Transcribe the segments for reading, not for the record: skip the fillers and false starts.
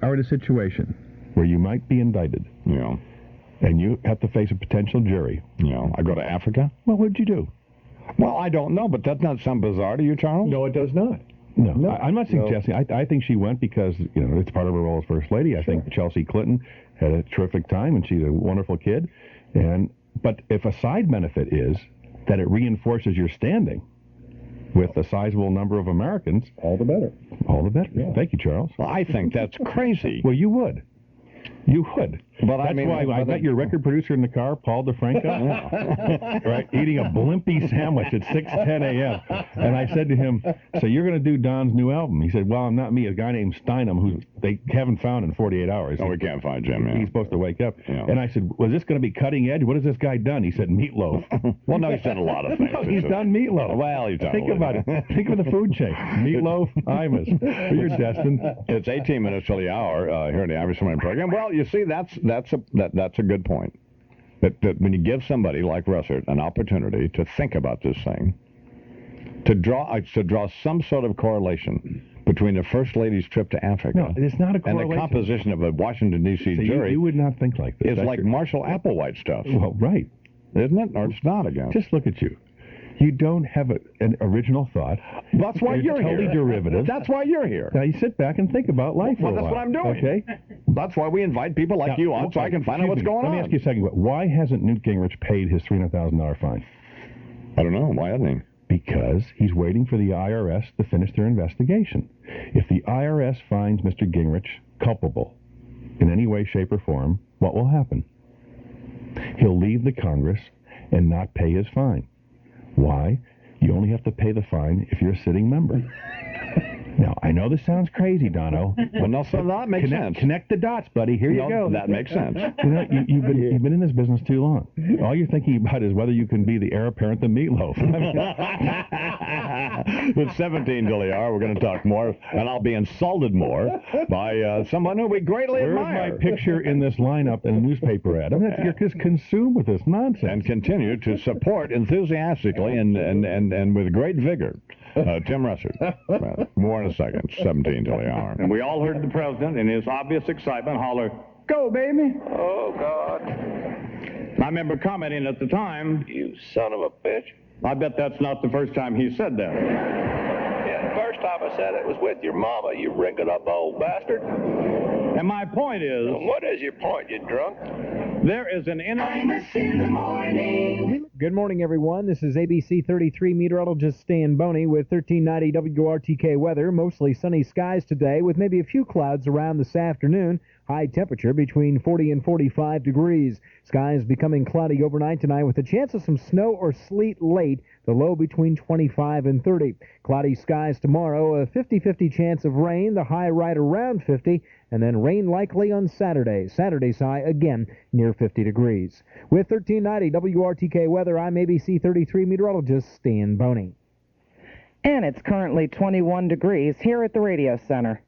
are in a situation where you might be indicted, and you have to face a potential jury, I go to Africa? Well, what would you do? Well, I don't know, but that doesn't sound bizarre to you, Charles? No, it does not. No. I'm not suggesting. I think she went because it's part of her role as First Lady. I think Chelsea Clinton had a terrific time, and she's a wonderful kid. But if a side benefit is that it reinforces your standing with a sizable number of Americans, all the better. All the better. Yeah. Thank you, Charles. Well, I think that's crazy. Well, you would. You would. But that's why I met your record producer in the car, Paul DeFranco, right, eating a blimpie sandwich at 6:10 a.m. And I said to him, so you're going to do Don's new album? He said, well, not me, a guy named Steinem, who they haven't found in 48 hours. No, we can't find Jim, He's supposed to wake up. Yeah. And I said, was this going to be cutting edge? What has this guy done? He said, meatloaf. Well, no, he's done a lot of things. No, he's done meatloaf. Well, he's done Think about it. Think of the food chain. Meatloaf, Imus. You're destined. It's 18 minutes till the hour here in the Irish Morning program. Well, you see, that's a good point. That when you give somebody like Russert an opportunity to think about this thing, to draw some sort of correlation between the First Lady's trip to Africa, no, it's not a correlation, and the composition of a Washington, D.C. jury, you would not think like this. It's like Marshall Applewhite stuff. Well, right. Isn't it? Or it's not again. Just look at you. You don't have an original thought. That's why you're totally here. Derivative. That's why you're here. Now you sit back and think about life for a while. Well, that's what I'm doing. Okay. That's why we invite people like you on, so I can find out what's going on. Let me ask you a second. Why hasn't Newt Gingrich paid his $300,000 fine? I don't know. Why hasn't he? Because he's waiting for the IRS to finish their investigation. If the IRS finds Mr. Gingrich culpable in any way, shape, or form, what will happen? He'll leave the Congress and not pay his fine. Why? You only have to pay the fine if you're a sitting member. Now, I know this sounds crazy, Dono. Well, no, so that makes sense. Connect the dots, buddy. Here you go. That makes sense. You've been in this business too long. All you're thinking about is whether you can be the heir apparent to Meatloaf. It's 17 till the hour. We're going to talk more, and I'll be insulted more by someone who we greatly admire. Where's my picture in this lineup in a newspaper ad? I mean, you're just consumed with this nonsense. And continue to support enthusiastically and with great vigor Tim Russert. More in a second. 17 till the hour. And we all heard the president in his obvious excitement holler, "Go, baby!" Oh, God. I remember commenting at the time, "You son of a bitch." I bet that's not the first time he said that. Yeah, the first time I said it was with your mama, you wrinkled up old bastard. And my point is... What is your point, you drunk? There is an Imus in the morning. Good morning, everyone. This is ABC 33 meteorologist Stan Boney with 1390 WRTK weather. Mostly sunny skies today with maybe a few clouds around this afternoon. High temperature between 40 and 45 degrees. Skies becoming cloudy overnight tonight with a chance of some snow or sleet late. The low between 25 and 30. Cloudy skies tomorrow, a 50-50 chance of rain, the high right around 50, and then rain likely on Saturday. Saturday's high again near 50 degrees. With 1390 WRTK weather, I'm ABC 33 meteorologist Stan Boney. And it's currently 21 degrees here at the Radio Center.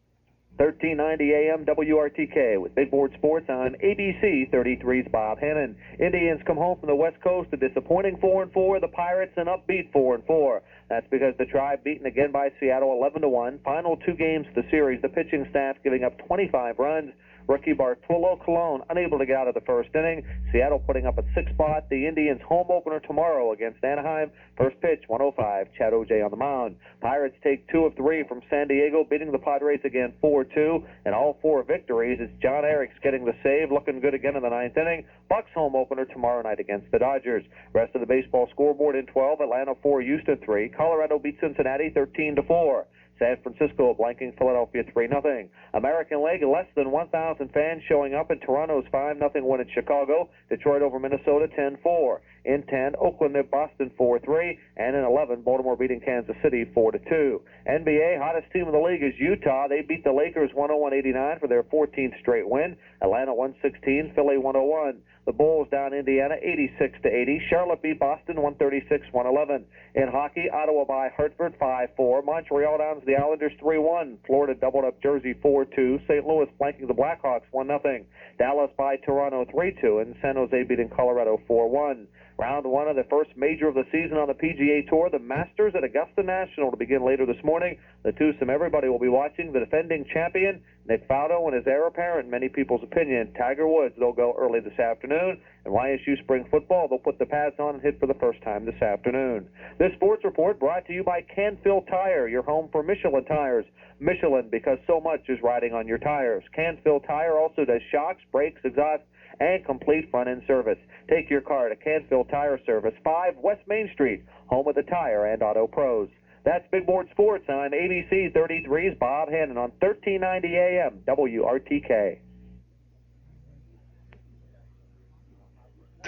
1390 AM WRTK with Big Board Sports on ABC 33's Bob Hennon. Indians come home from the West Coast, a disappointing 4-4. The Pirates an upbeat 4-4. That's because the Tribe beaten again by Seattle 11-1. Final two games of the series, the pitching staff giving up 25 runs. Rookie Bartolo Colon unable to get out of the first inning. Seattle putting up a 6 spot. The Indians home opener tomorrow against Anaheim. First pitch, 105. Chad O'Jay on the mound. Pirates take 2 of 3 from San Diego, beating the Padres again 4-2. And all 4 victories is John Eriks getting the save, looking good again in the 9th inning. Bucks home opener tomorrow night against the Dodgers. Rest of the baseball scoreboard in 12. Atlanta 4, Houston 3. Colorado beat Cincinnati 13-4. San Francisco blanking Philadelphia 3-0. American League, less than 1,000 fans showing up in Toronto's 5-0 win at Chicago. Detroit over Minnesota 10-4. In 10, Oakland at Boston 4-3. And in 11, Baltimore beating Kansas City 4-2. NBA, hottest team in the league is Utah. They beat the Lakers 101-89 for their 14th straight win. Atlanta 116, Philly 101. The Bulls down Indiana 86-80. Charlotte beat Boston 136-111. In hockey, Ottawa by Hartford 5-4. Montreal downs the Islanders 3-1. Florida doubled up Jersey 4-2. St. Louis flanking the Blackhawks 1-0. Dallas by Toronto 3-2. And San Jose beating Colorado 4-1. Round 1 of the first major of the season on the PGA Tour, the Masters at Augusta National to begin later this morning. The twosome everybody will be watching, the defending champion Nick Faldo and his heir apparent, in many people's opinion, Tiger Woods, they'll go early this afternoon. And YSU spring football, they'll put the pads on and hit for the first time this afternoon. This sports report brought to you by Canfield Tire, your home for Michelin tires. Michelin, because so much is riding on your tires. Canfield Tire also does shocks, brakes, exhaust, and complete front-end service. Take your car to Canfield Tire Service, 5 West Main Street, home of the tire and auto pros. That's Big Board Sports on ABC 33's Bob Hannon on 1390 AM WRTK.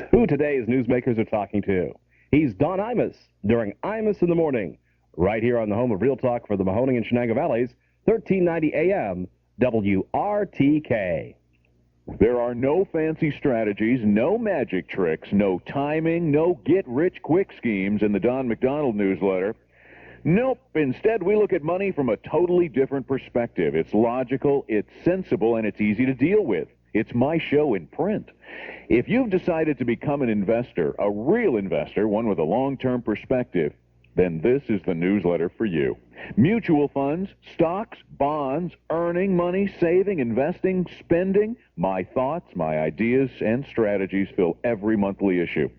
Who today's newsmakers are talking to? He's Don Imus during Imus in the Morning, right here on the home of Real Talk for the Mahoning and Shenango Valleys, 1390 AM WRTK. There are no fancy strategies, no magic tricks, no timing, no get-rich-quick schemes in the Don McDonald newsletter. Nope. Instead, we look at money from a totally different perspective. It's logical, it's sensible, and it's easy to deal with. It's my show in print. If you've decided to become an investor, a real investor, one with a long-term perspective, then this is the newsletter for you. Mutual funds, stocks, bonds, earning money, saving, investing, spending, my thoughts, my ideas, and strategies fill every monthly issue.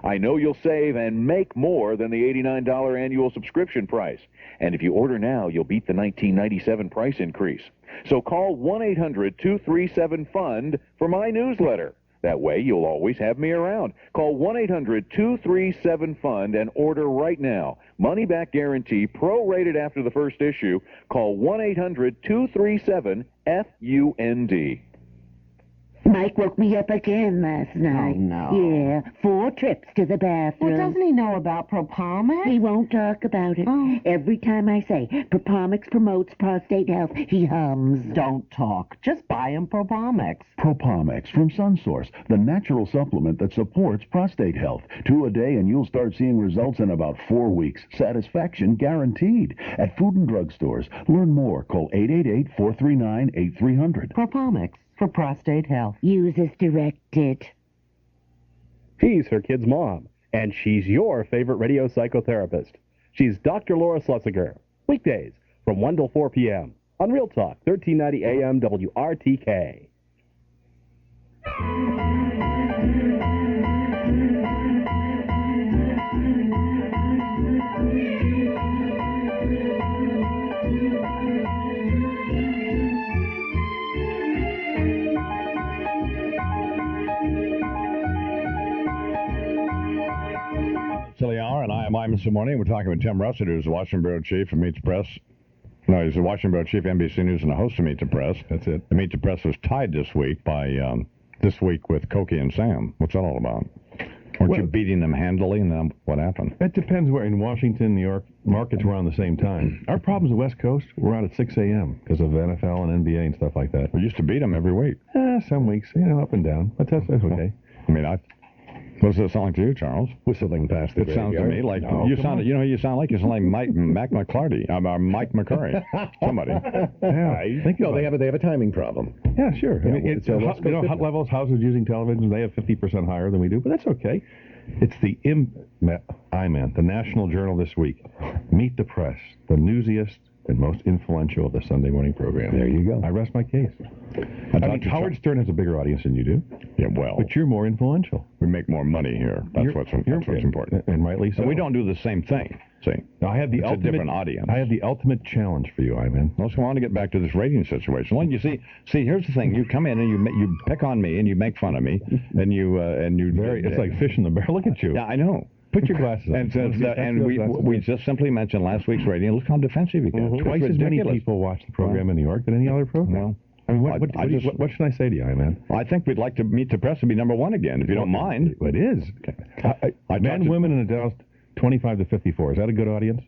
I know you'll save and make more than the $89 annual subscription price. And if you order now, you'll beat the $19.97 price increase. So call 1-800-237-FUND for my newsletter. That way, you'll always have me around. Call 1-800-237-FUND and order right now. Money back guarantee, prorated after the first issue. Call 1-800-237-FUND. Mike woke me up again last night. Oh, no. Yeah, 4 trips to the bathroom. Well, doesn't he know about Propalmex? He won't talk about it. Oh. Every time I say Propalmex promotes prostate health, he hums. Don't talk. Just buy him Propalmex. Propalmex from SunSource, the natural supplement that supports prostate health. 2 a day and you'll start seeing results in about 4 weeks. Satisfaction guaranteed. At food and drug stores. Learn more. Call 888-439-8300. Propalmex for prostate health. Use as directed. She's her kid's mom, and she's your favorite radio psychotherapist. She's Dr. Laura Schlesinger. Weekdays from 1 till 4 p.m. on Real Talk, 1390 AM WRTK. Silly Hour, and I am Imus this morning. We're talking with Tim Russert, who's the Washington Bureau Chief of Meet the Press. No, he's the Washington Bureau Chief, NBC News, and the host of Meet the Press. That's it. The Meet the Press was tied this week with Cokie and Sam. What's that all about? Weren't you beating them handily, and then what happened? That depends where. In Washington, New York, markets were on the same time. Our problems on the West Coast were on at 6 a.m. because of NFL and NBA and stuff like that. We used to beat them every week. Some weeks, up and down. But that's okay. I mean, what does it sound like to you, Charles? Whistling past the It sounds to graveyard. me like No, you come sound. on. You sound like Mac McClarty, Mike McCurry, somebody. Yeah, think about they it. have a timing problem. Yeah, sure. I mean, it's a West Coast Hut Levels houses using television, they have 50% higher than we do, but that's okay. It's the the National Journal this week. Meet the Press, the newsiest and most influential of the Sunday morning program. There you go. I rest my case. Howard Stern has a bigger audience than you do. Yeah, well, But you're more influential. we make more money here. That's what's important. And rightly so. And we don't do the same thing. See, Now, I have the it's ultimate, a different audience. I have the ultimate challenge for you, Iman. Let's go on to get back to this rating situation. Well, you see, here's the thing: you come in and you pick on me and you make fun of me, and you It's like fish in the barrel. Look at you. Yeah, I know. Put your glasses on. And we just simply mentioned last week's rating. Look how defensive you get. Twice as many people watch the program in New York than any other program. Well, I mean, what should I say to you, Iman? I think we'd like to Meet the Press and be number one again, if you don't mind. It is. Men, women, and adults, 25 to 54. Is that a good audience?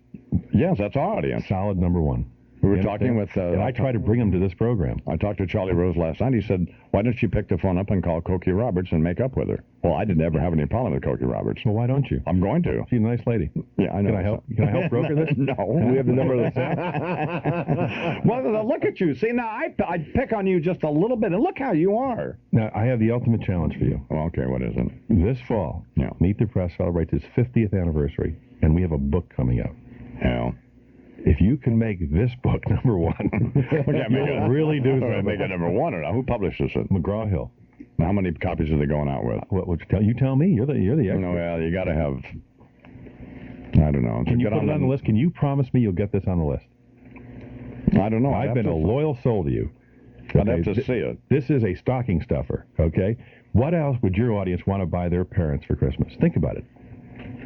Yes, that's our audience. Solid number one. We were talking with... and I try to bring them to this program. I talked to Charlie Rose last night. He said, why don't you pick the phone up and call Cokie Roberts and make up with her? Well, I didn't ever have any problem with Cokie Roberts. Well, why don't you? I'm going to. She's a nice lady. Yeah, I know. Can I help broker this? No. We have the number of the Well, look at you. See, now I'd pick on you just a little bit, and look how you are. Now, I have the ultimate challenge for you. Well, okay, what is it? This fall, Meet the Press celebrates its 50th anniversary, and we have a book coming out. Yeah. if you can make this book number one, you'll really do something. Make it number one or not? Who publishes it? McGraw-Hill. How many copies are they going out with? What would you tell me? You're the expert. No, well, you got to have. I don't know. Can you put it on the list? Can you promise me you'll get this on the list? I don't know. I've been a loyal soul to you. I'd have to see it. This is a stocking stuffer, okay? What else would your audience want to buy their parents for Christmas? Think about it.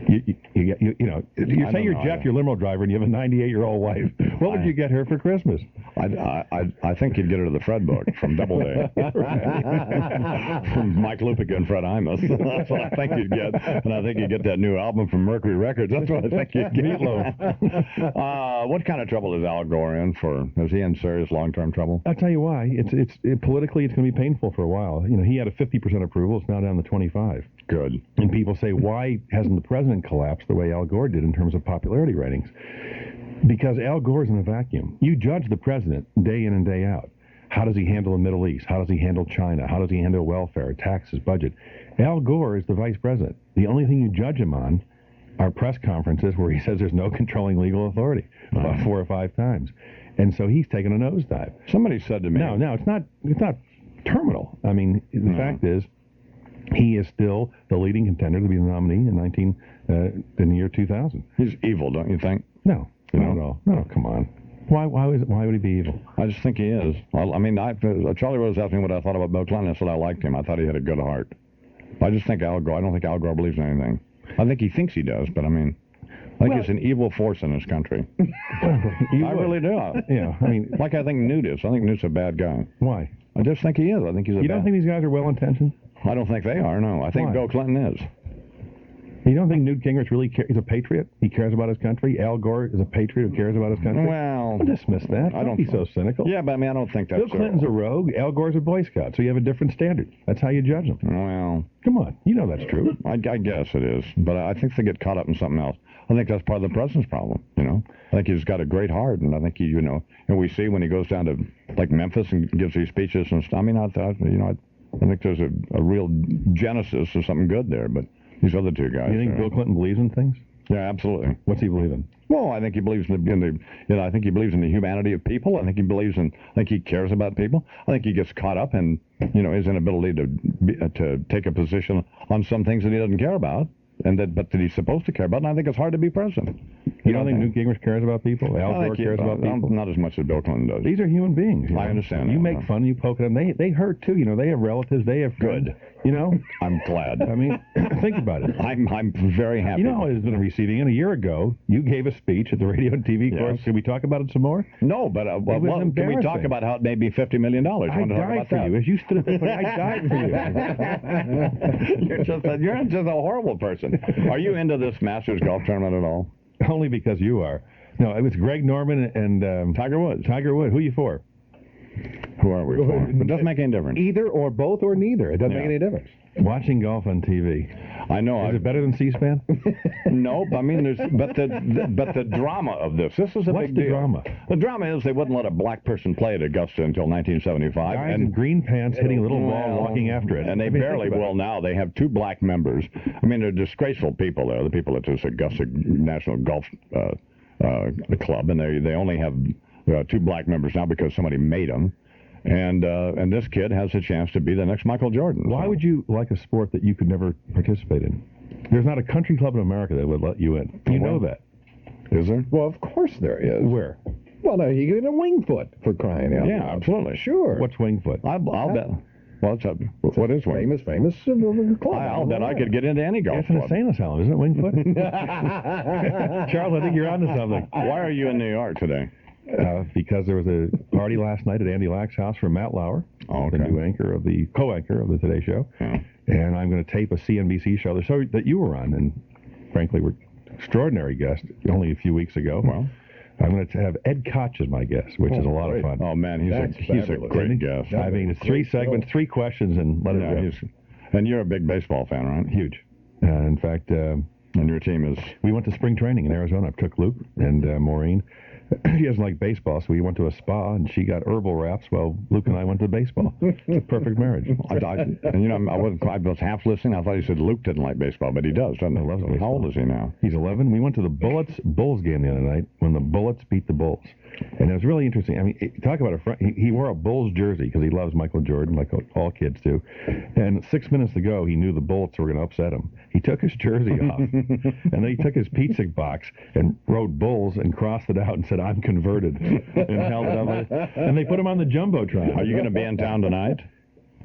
You say you're Jeff, your limo driver, and you have a 98-year-old wife. What would you get her for Christmas? I think you'd get her the Fred book from Doubleday. From Mike Lupica and Fred Imus. That's what I think you'd get. And I think you'd get that new album from Mercury Records. That's what I think you'd get. Meatloaf. What kind of trouble is Al Gore in for? Is he in serious long-term trouble? I'll tell you why. Politically, it's going to be painful for a while. He had a 50% approval. It's now down to 25. Good. And people say, why hasn't the president collapsed the way Al Gore did in terms of popularity ratings? Because Al Gore's in a vacuum. You judge the president day in and day out. How does he handle the Middle East? How does he handle China? How does he handle welfare, taxes, budget? Al Gore is the vice president. The only thing you judge him on are press conferences where he says there's no controlling legal authority about 4 or 5 times. And so he's taken a nosedive. Somebody said to me... No, it's not terminal. I mean, the fact is, he is still the leading contender to be the nominee in the year 2000. He's evil, don't you think? No, not at all. No, come on. Why would he be evil? I just think he is. Charlie Rose asked me what I thought about Bill Clinton. I said I liked him. I thought he had a good heart. I just think I don't think Al Gore believes in anything. I think he thinks he does, but I think he's an evil force in this country. I really do. Yeah, like I think Newt is. I think Newt's a bad guy. Why? I just think he is. I think he's You don't think these guys are well-intentioned? I don't think they are, no. I think Bill Clinton is. You don't think Newt Gingrich really is a patriot? He cares about his country? Al Gore is a patriot who cares about his country? Well... Don't dismiss that. Don't be so cynical. Yeah, but I don't think that's... Bill Clinton's a rogue. Al Gore's a Boy Scout, so you have a different standard. That's how you judge them. Well... Come on. You know that's true. I guess it is. But I think they get caught up in something else. I think that's part of the president's problem, I think he's got a great heart, and I think and we see when he goes down to, like, Memphis and gives these speeches and stuff. I think there's a real genesis of something good there, but these other two guys... You think Bill Clinton believes in things? Yeah, absolutely. What's he believe in? Well, I think he believes I think he believes in the humanity of people. I think he cares about people. I think he gets caught up in, his inability to take a position on some things that he doesn't care about. But that he's supposed to care about, and I think it's hard to be president. You don't think Newt Gingrich cares about people? Al Gore cares about people? Not as much as Bill Clinton does. These are human beings. I understand. You make fun, you poke at them. They hurt too. They have relatives. They have friends. Good. I'm glad. Think about it. I'm very happy. You know how it has been receiving it. A year ago, you gave a speech at the radio and TV course. Can we talk about it some more? No, but can we talk about how it may be $50 million? I died for you. As you stood up, I died for you. You're just a horrible person. Are you into this Masters golf tournament at all? Only because you are. No, it was Greg Norman and Tiger Woods. Tiger Woods. Who are you for? Who are we for? It doesn't make any difference. Either or both or neither. It doesn't make any difference. Watching golf on TV. I know. Is it better than C-SPAN? No, but the drama of this. This is a What's big deal. The drama? The drama is they wouldn't let a black person play at Augusta until 1975. Guys in green pants hitting a little ball, walking after it. And they barely will now. They have 2 black members. They're disgraceful people there. The people at this Augusta National Golf Club, and they only have 2 black members now because somebody made them. And this kid has a chance to be the next Michael Jordan. Why would you like a sport that you could never participate in? There's not a country club in America that would let you in. You know that. Is there? Well, of course there is. Where? Well, no, you get a wing foot for crying out loud. Yeah, absolutely. Sure. What's wing foot? I'll bet. Well, what is wing? Famous club. I'll bet I could get into any golf club. It's an insane asylum, isn't it, Wingfoot? Charles, I think you're onto something. Why are you in New York today? Because there was a party last night at Andy Lack's house for Matt Lauer, the new co-anchor of the Today Show. Yeah. And I'm going to tape a CNBC show that you were on, and frankly, we're extraordinary guest only a few weeks ago. Well, I'm going to have Ed Koch as my guest, which is a lot of fun. Oh man, he's a great guest. It's 3 segments, 3 questions, and let it go. And you're a big baseball fan, right? Huge. In fact, and your team is. We went to spring training in Arizona. I took Luke and Maureen. She doesn't like baseball, so we went to a spa, and she got herbal wraps while Luke and I went to baseball. Perfect marriage. I was half listening. I thought he said Luke didn't like baseball, but he does, doesn't he? Loves baseball. How old is he now? He's 11. We went to the Bulls game the other night when the Bullets beat the Bulls. And it was really interesting. I mean, talk about he wore a Bulls jersey because he loves Michael Jordan, like all kids do. And 6 minutes to go, he knew the Bullets were going to upset him. He took his jersey off, and then he took his pizza box and wrote Bulls and crossed it out and said, "I'm converted," and held it up. And they put him on the Jumbotron. Are you going to be in town tonight?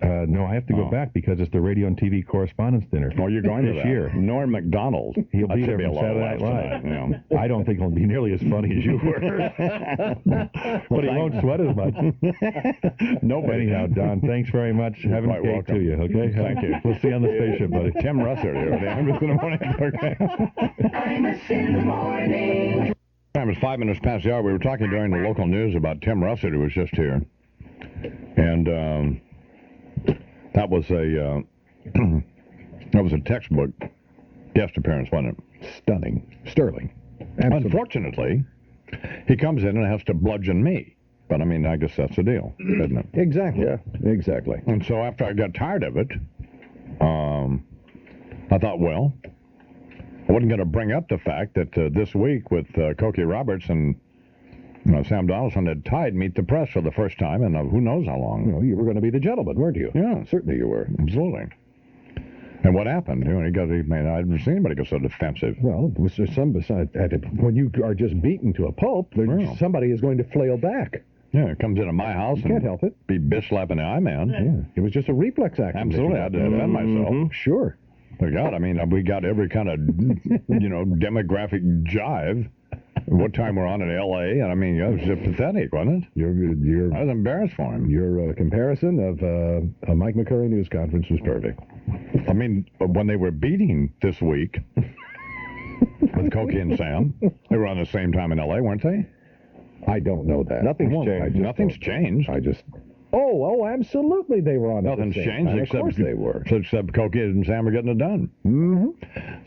No, I have to go back because it's the radio and TV correspondence dinner. Oh, you're going this to that. year. Norm Macdonald. He'll be there from Saturday Night Live. Yeah. I don't think he'll be nearly as funny as you were. But he won't sweat as much. Nobody. Anyhow, Don, thanks very much. Have a cake to you, okay? Thank you. We'll see you on the spaceship, buddy. Tim Russert here. The Imus in the morning. Imus in the morning. Time is 5 minutes past the hour. We were talking during the local news about Tim Russert, who was just here. And that was a textbook guest appearance, wasn't it? Stunning. Sterling. Absolutely. Unfortunately, he comes in and has to bludgeon me. But, I mean, I guess that's the deal, isn't it? Exactly. Yeah, exactly. And so after I got tired of it, I thought, well, I wasn't going to bring up the fact that this week with Cokie Roberts and Sam Donaldson had tied Meet the Press for the first time in who knows how long. You were going to be the gentleman, weren't you? Yeah. Certainly you were. Absolutely. And what happened? I didn't see anybody go so defensive. Well, was there some besides when you are just beaten to a pulp, somebody is going to flail back. Yeah, it comes into my house and can't help it. Be bitch slapping the eye man. Yeah, it was just a reflex action. Absolutely, I had to defend myself. Sure. Oh God, I mean, we got every kind of demographic jive. What time we're on in L.A., and I mean, it was just pathetic, wasn't it? I was embarrassed for him. Your comparison of a Mike McCurry news conference was perfect. I mean, when they were beating this week with Cokie and Sam, they were on the same time in L.A., weren't they? I don't know that. Nothing's changed. Nothing's changed. Oh, absolutely they were on Nothing's changed time. Of course they were. Except Cokie and Sam were getting it done. Mm-hmm.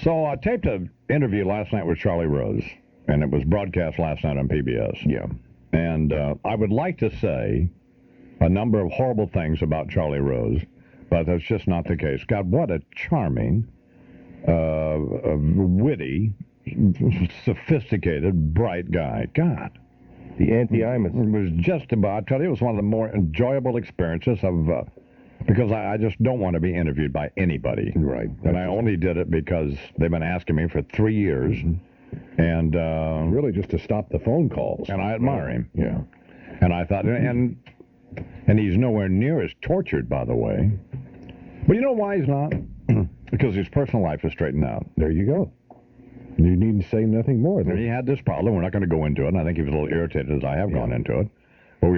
So I taped an interview last night with Charlie Rose. And it was broadcast last night on PBS. Yeah. And I would like to say a number of horrible things about Charlie Rose, but that's just not the case. God, what a charming, witty, sophisticated, bright guy. God. The anti-Imus. It was just about, I tell you, it was one of the more enjoyable experiences of, because I just don't want to be interviewed by anybody. Right. And I only did it because they've been asking me for 3 years. Mm-hmm. And really just to stop the phone calls. And I admire him. Yeah. And I thought, and he's nowhere near as tortured, by the way. But you know why he's not? Because his personal life is straightened out. There you go. You need to say nothing more. He had this problem. We're not going to go into it. And I think he was a little irritated as I have gone into it. But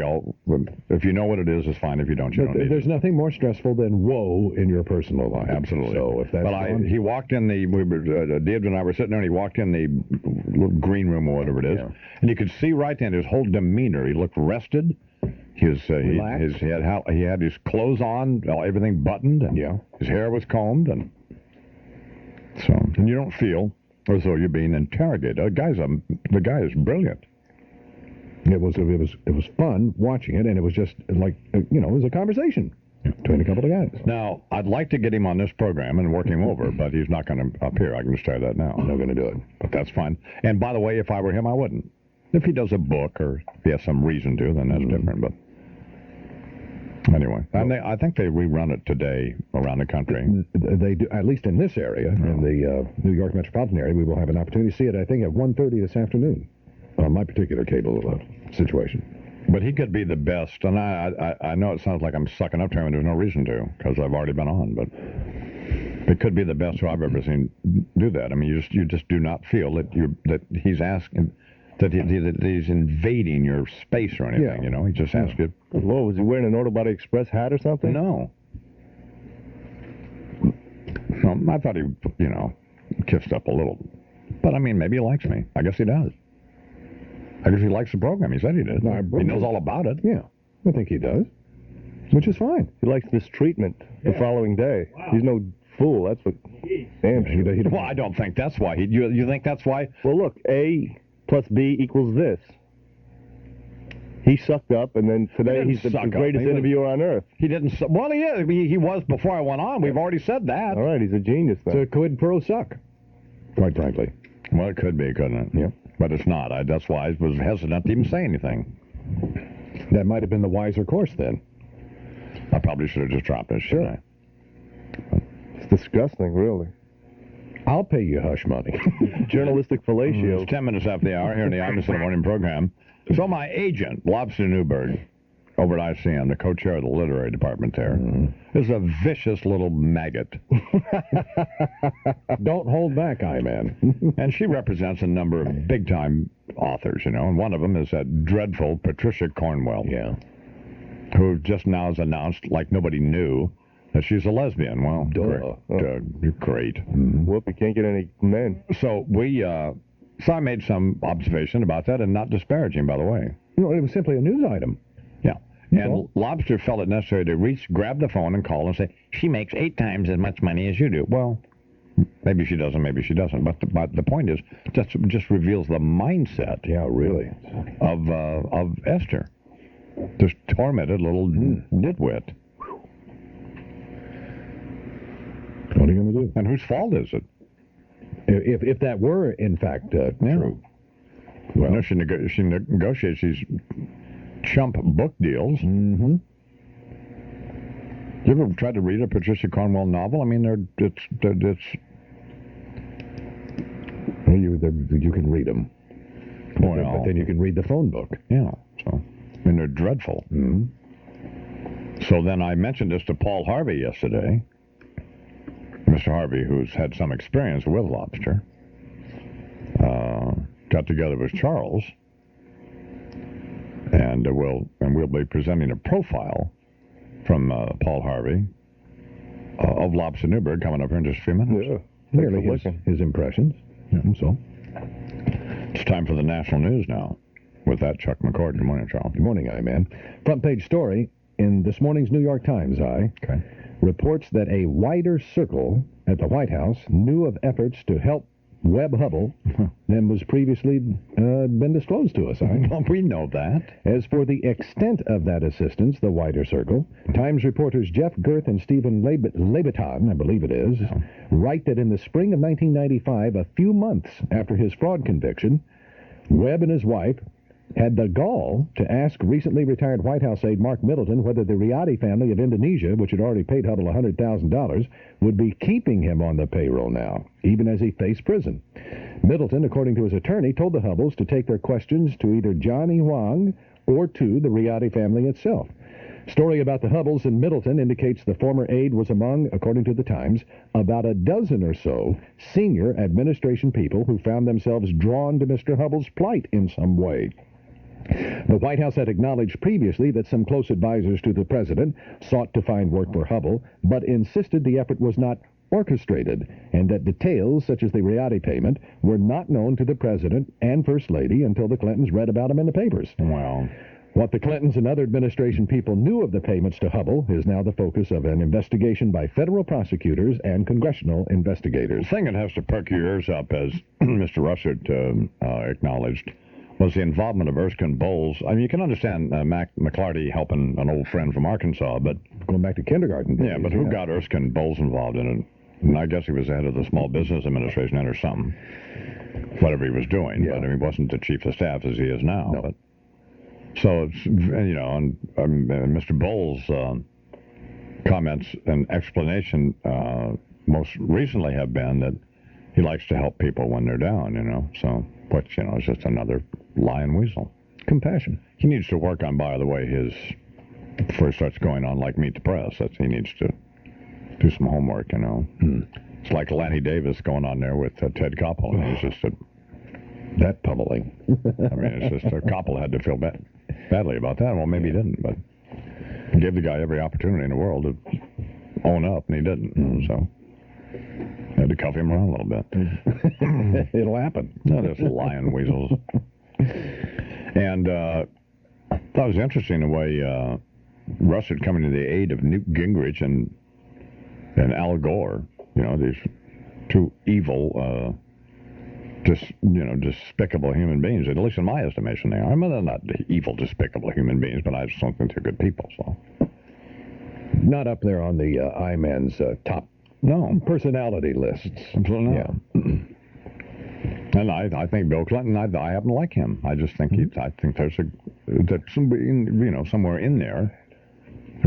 if you know what it is, it's fine. If you don't, you don't need There's nothing more stressful than woe in your personal life. Absolutely. So if that's he walked in Deirdre and I were sitting there, and he walked in the little green room or whatever it is, and you could see right then his whole demeanor. He looked rested. He had his clothes on, everything buttoned, and his hair was combed, and you don't feel as though you're being interrogated. The guy is brilliant. It was fun watching it, and it was just like, it was a conversation between a couple of guys. Now, I'd like to get him on this program and work him over, but he's not going to appear. I can just tell you that now. I'm not going to do it. But that's fine. And by the way, if I were him, I wouldn't. If he does a book or if he has some reason to, then that's different. But anyway, and I think they rerun it today around the country. They do, at least in this area, in the New York metropolitan area. We will have an opportunity to see it, I think, at 1:30 this afternoon. On my particular cable situation. But he could be the best, and I know it sounds like I'm sucking up to him, and there's no reason to, because I've already been on, but it could be the best who I've ever seen do that. I mean, you just do not feel that he's asking, that he's invading your space or anything, He just asks you. Whoa, was he wearing an Auto Body Express hat or something? No. I thought he, kissed up a little. But, I mean, maybe he likes me. I guess he does. I guess he likes the program. He said he did. He knows all about it. Yeah, I think he does, which is fine. He likes this treatment the following day. Wow. He's no fool. That's what. Damn. Well, I don't think that's why. You think that's why? Well, look, A plus B equals this. He sucked up, and then today He he's the didn't suck greatest up. interviewer on earth. He didn't. Well, he is. He was before I went on. We've already said that. All right, he's a genius then. It's a quid pro suck, quite frankly. Well, it could be, couldn't it? Yep. But it's not. That's why I was hesitant to even say anything. That might have been the wiser course then. I probably should have just dropped it, shouldn't I? It's disgusting, really. I'll pay you hush money. Journalistic fellatio. It's 10 minutes after the hour here in the Imus in the Morning program. So my agent, Lobster Newberg, over at ICM, the co-chair of the literary department there, is a vicious little maggot. Don't hold back, I-Man. And she represents a number of big-time authors, and one of them is that dreadful Patricia Cornwell. Yeah. Who just now has announced, like nobody knew, that she's a lesbian. Well, great. Whoop, you can't get any men. So so I made some observation about that, and not disparaging, by the way. No, it was simply a news item. Yeah. And Lobster felt it necessary to grab the phone and call and say, she makes 8 times as much money as you do. Well, maybe she doesn't, maybe she doesn't. But the point is, just reveals the mindset. Yeah, really. Of Esther. This tormented little nitwit. What are you going to do? And whose fault is it? If that were, in fact, true. Well, she negotiates these chump book deals. Mm-hmm. You ever tried to read a Patricia Cornwell novel? I mean, it's well, you can read them. But then you can read the phone book. Yeah. So, I mean, they're dreadful. Mm-hmm. So then I mentioned this to Paul Harvey yesterday. Mr. Harvey, who's had some experience with Lobster, got together with Charles, and we'll be presenting a profile from Paul Harvey of Lobster Newberg coming up here in just a few minutes. Yeah. Merely his impressions. Yeah, so it's time for the national news now. With that, Chuck McCord. Good morning, Charles. Good morning, I-Man. Front page story in this morning's New York Times, reports that a wider circle at the White House knew of efforts to help Webb Hubble than was previously been disclosed to us. We know that. As for the extent of that assistance, the wider circle, Times reporters Jeff Girth and Stephen Levitan, I believe it is, write that in the spring of 1995, a few months after his fraud conviction, Webb and his wife had the gall to ask recently retired White House aide Mark Middleton whether the Riyadi family of Indonesia, which had already paid Hubble $100,000, would be keeping him on the payroll now, even as he faced prison. Middleton, according to his attorney, told the Hubbles to take their questions to either Johnny Huang or to the Riyadi family itself. Story about the Hubbles and Middleton indicates the former aide was among, according to the Times, about a dozen or so senior administration people who found themselves drawn to Mr. Hubble's plight in some way. The White House had acknowledged previously that some close advisors to the president sought to find work for Hubble, but insisted the effort was not orchestrated and that details, such as the Riyadi payment, were not known to the president and First Lady until the Clintons read about them in the papers. Wow. What the Clintons and other administration people knew of the payments to Hubble is now the focus of an investigation by federal prosecutors and congressional investigators. The thing that has to perk your ears up, as Mr. Russert acknowledged, was the involvement of Erskine Bowles. I mean, you can understand Mac McClarty helping an old friend from Arkansas, but going back to kindergarten days. Yeah, but who got Erskine Bowles involved in it? And I guess he was the head of the Small Business Administration or something, whatever he was doing. Yeah. But I mean, he wasn't the chief of staff as he is now. No. But so it's, and Mr. Bowles' comments and explanation most recently have been that he likes to help people when they're down, so, which, is just another lying weasel. Compassion. He needs to work on, by the way, before he starts going on like Meet the Press, he needs to do some homework, It's like Lanny Davis going on there with Ted Koppel. He's just that pummeling. I mean, it's just Koppel had to feel badly about that. Well, maybe he didn't, but he gave the guy every opportunity in the world to own up, and he didn't, so had to cuff him around a little bit. It'll happen. No, there's lying weasels. And I thought it was interesting the way Russert coming to the aid of Newt Gingrich and Al Gore, these two evil despicable human beings. At least in my estimation, they are. I mean, they're not evil, despicable human beings, but I just don't think they're good people. So, not up there on the I-Man's top personality lists. No. Yeah. And I think Bill Clinton, I happen to like him. I just think I think there's somewhere in there,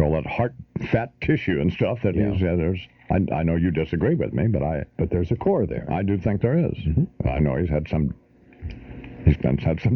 all that heart, fat tissue and stuff that there's. I know you disagree with me, but there's a core there. I do think there is. I know he's had some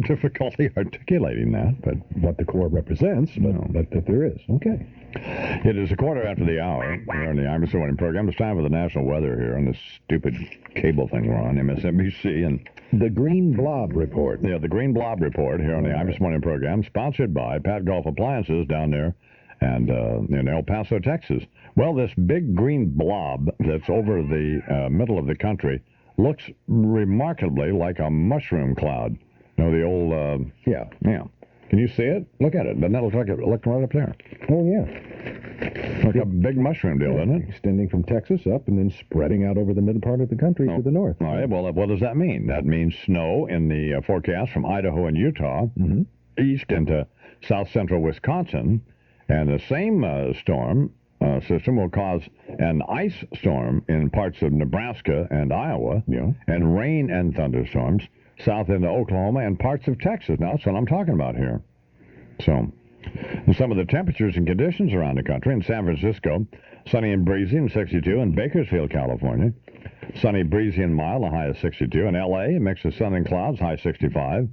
difficulty articulating that, but what the core represents, but that there is. Okay. It is a quarter after the hour. We're on the Imus Morning program. It's time for the national weather here on this stupid cable thing we're on, MSNBC. And the Green Blob Report. Yeah, the Green Blob Report here on the Imus Morning program, sponsored by Pat Golf Appliances down there and in El Paso, Texas. Well, this big green blob that's over the middle of the country looks remarkably like a mushroom cloud. You know, the old... Yeah. Can you see it? Look at it. Doesn't that look like it? Look right up there. Oh, yeah. Like a big mushroom deal, isn't it? Extending from Texas up and then spreading out over the middle part of the country to the north. All right. Well, what does that mean? That means snow in the forecast from Idaho and Utah east into south central Wisconsin. And the same storm system will cause an ice storm in parts of Nebraska and Iowa, and rain and thunderstorms south into Oklahoma and parts of Texas. Now, that's what I'm talking about here. So, some of the temperatures and conditions around the country. In San Francisco, sunny and breezy and 62. In Bakersfield, California, sunny, breezy, and mild, a high of 62. In L.A., a mix of sun and clouds, high 65.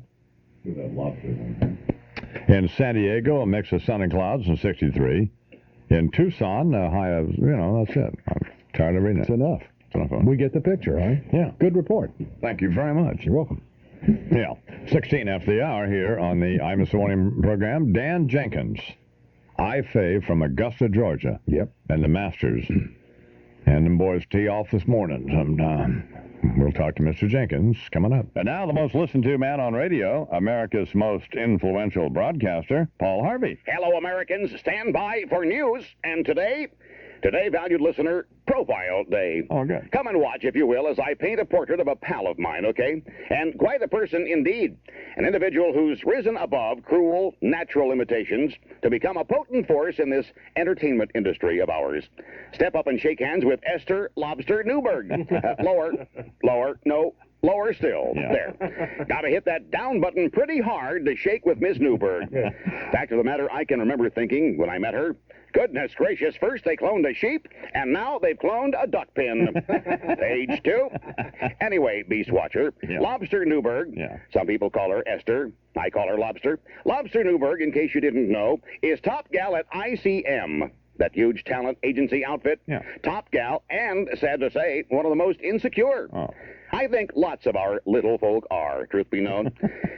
In San Diego, a mix of sun and clouds, and 63. In Tucson, a high of, that's it. I'm tired of reading it. That's enough. We get the picture, huh? Yeah. Good report. Thank you very much. You're welcome. Yeah. 16 after the hour here on the Imus Morning program. Dan Jenkins, IFA from Augusta, Georgia. Yep. And the Masters. And them boys tee off this morning sometime. We'll talk to Mr. Jenkins coming up. And now the most listened to man on radio, America's most influential broadcaster, Paul Harvey. Hello, Americans. Stand by for news. And today, valued listener, Profile Day. Oh, good. Come and watch, if you will, as I paint a portrait of a pal of mine, okay? And quite a person indeed. An individual who's risen above cruel, natural limitations to become a potent force in this entertainment industry of ours. Step up and shake hands with Esther Lobster Newberg. Lower still. Yeah. There. Gotta hit that down button pretty hard to shake with Ms. Newberg. Fact of the matter, I can remember thinking when I met her, goodness gracious, first they cloned a sheep, and now they've cloned a duck pin. Page 2. Anyway, Beast Watcher, Lobster Newberg, some people call her Esther, I call her Lobster. Lobster Newberg, in case you didn't know, is top gal at ICM. That huge talent agency outfit. Top gal, and, sad to say, one of the most insecure. I think lots of our little folk are, truth be known.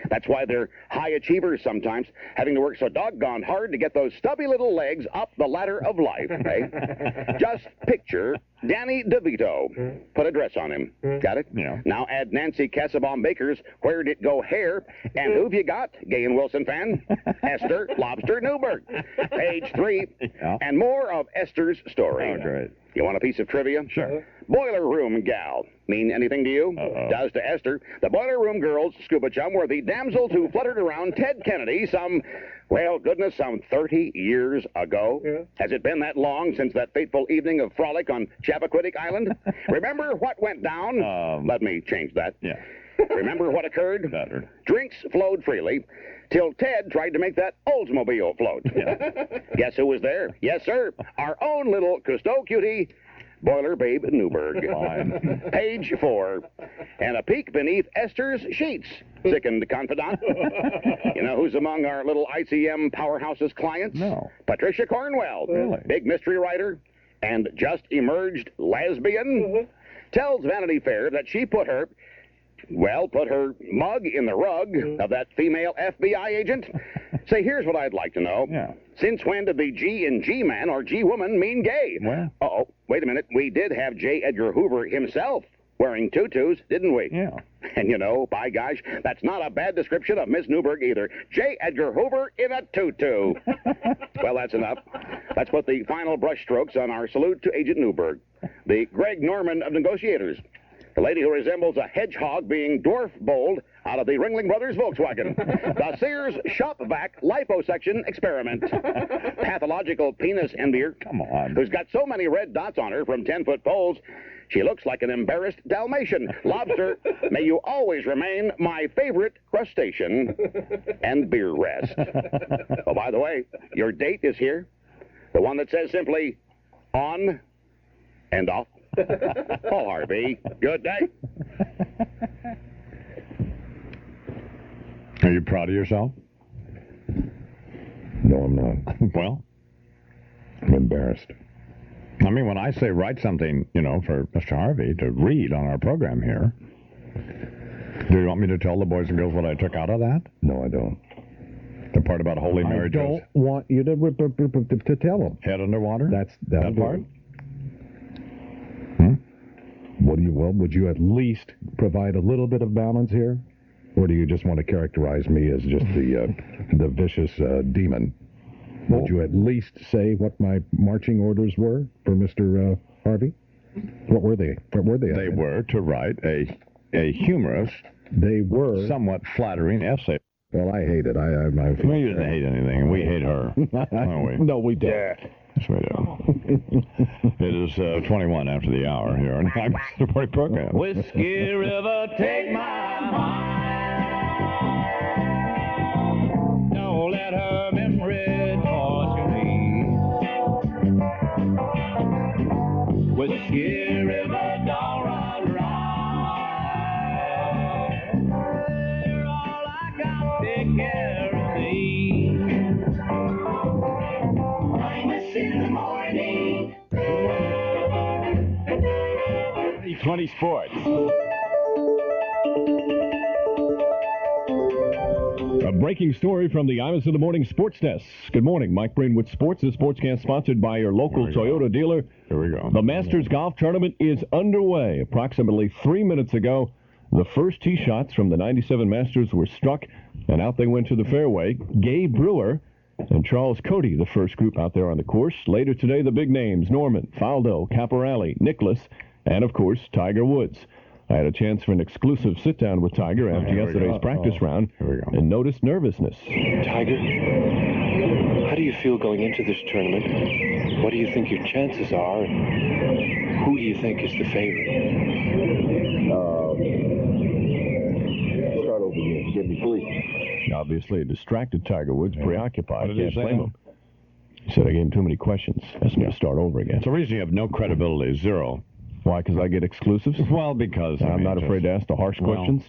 That's why they're high achievers sometimes, having to work so doggone hard to get those stubby little legs up the ladder of life, eh? Just picture Danny DeVito. Put a dress on him. Got it? Yeah. Now add Nancy Cassabaum Baker's Where'd It Go hair, and who've you got? Gay and Wilson fan? Esther Lobster Newberg. Page 3, and more of Esther's story. Oh, great. You want a piece of trivia? Sure. Boiler Room Gal. Mean anything to you? Does to Esther. The Boiler Room girls, scuba chum, were the damsels who fluttered around Ted Kennedy some 30 years ago. Has it been that long since that fateful evening of frolic on Chappaquiddick Island? Remember what went down? Let me change that. Yeah. Remember what occurred? Better. Drinks flowed freely till Ted tried to make that Oldsmobile float. Guess who was there? Yes, sir. Our own little Cousteau cutie, Boiler Babe Newberg. Page 4. And a peek beneath Esther's sheets. Sickened confidant. You know who's among our little ICM powerhouse's clients? No. Patricia Cornwell. Really? Big mystery writer and just emerged lesbian. Tells Vanity Fair that she put her mug in the rug of that female FBI agent. Say, here's what I'd like to know. Since when did the G in G-man or G-woman mean gay? Well. Uh-oh, wait a minute. We did have J. Edgar Hoover himself wearing tutus, didn't we? Yeah. And you know, by gosh, that's not a bad description of Miss Newberg either. J. Edgar Hoover in a tutu. Well, that's enough. Let's put the final brush strokes on our salute to Agent Newberg, the Greg Norman of negotiators. The lady who resembles a hedgehog being dwarf bowled out of the Ringling Brothers Volkswagen. The Sears Shop Vac liposuction experiment. Pathological penis envier. Come on. Who's got so many red dots on her from 10-foot poles, she looks like an embarrassed Dalmatian. Lobster, may you always remain my favorite crustacean and beer rest. Oh, by the way, your date is here. The one that says simply, on and off. Paul Harvey, good day. Are you proud of yourself? No, I'm not. Well, I'm embarrassed. I mean, when I say write something, for Mr. Harvey to read on our program here, do you want me to tell the boys and girls what I took out of that? No, I don't. The part about Holy Mary I don't want you to tell them. Head underwater? That part? Would you at least provide a little bit of balance here? Or do you just want to characterize me as just the vicious demon? Would you at least say what my marching orders were for Mr. Harvey? What were they? They were to write a humorous, somewhat flattering essay. Well, I hate it. We didn't hate anything, and we hate her. Don't we? No, we don't. Yeah. Yes, we do. It is 21 after the hour here on the Morning Program. Whiskey River, take my mind. Don't let her memory torture me. Whiskey River, don't run dry. You're all I got, take care of me. Imus in the morning. 20 Sports. A breaking story from the Imus in the Morning Sports Desk. Good morning. Mike Breen with Sports. This sportscast sponsored by your local Toyota dealer. Here we go. The Masters Golf Tournament is underway. Approximately 3 minutes ago, the first tee shots from the 97 Masters were struck, and out they went to the fairway. Gabe Brewer and Charles Cody, the first group out there on the course. Later today, the big names, Norman, Faldo, Caporelli, Nicklaus, and, of course, Tiger Woods. I had a chance for an exclusive sit-down with Tiger after yesterday's practice round and noticed nervousness. Tiger, how do you feel going into this tournament? What do you think your chances are? And who do you think is the favorite? Start over again. Give me, please. Obviously, a distracted Tiger Woods, preoccupied. What did he Can't say? blame him. He said I gave him too many questions. Asked me to start over again. It's the reason you have no credibility, zero. Why? Because I get exclusives? Well, because I'm not afraid to ask the harsh questions.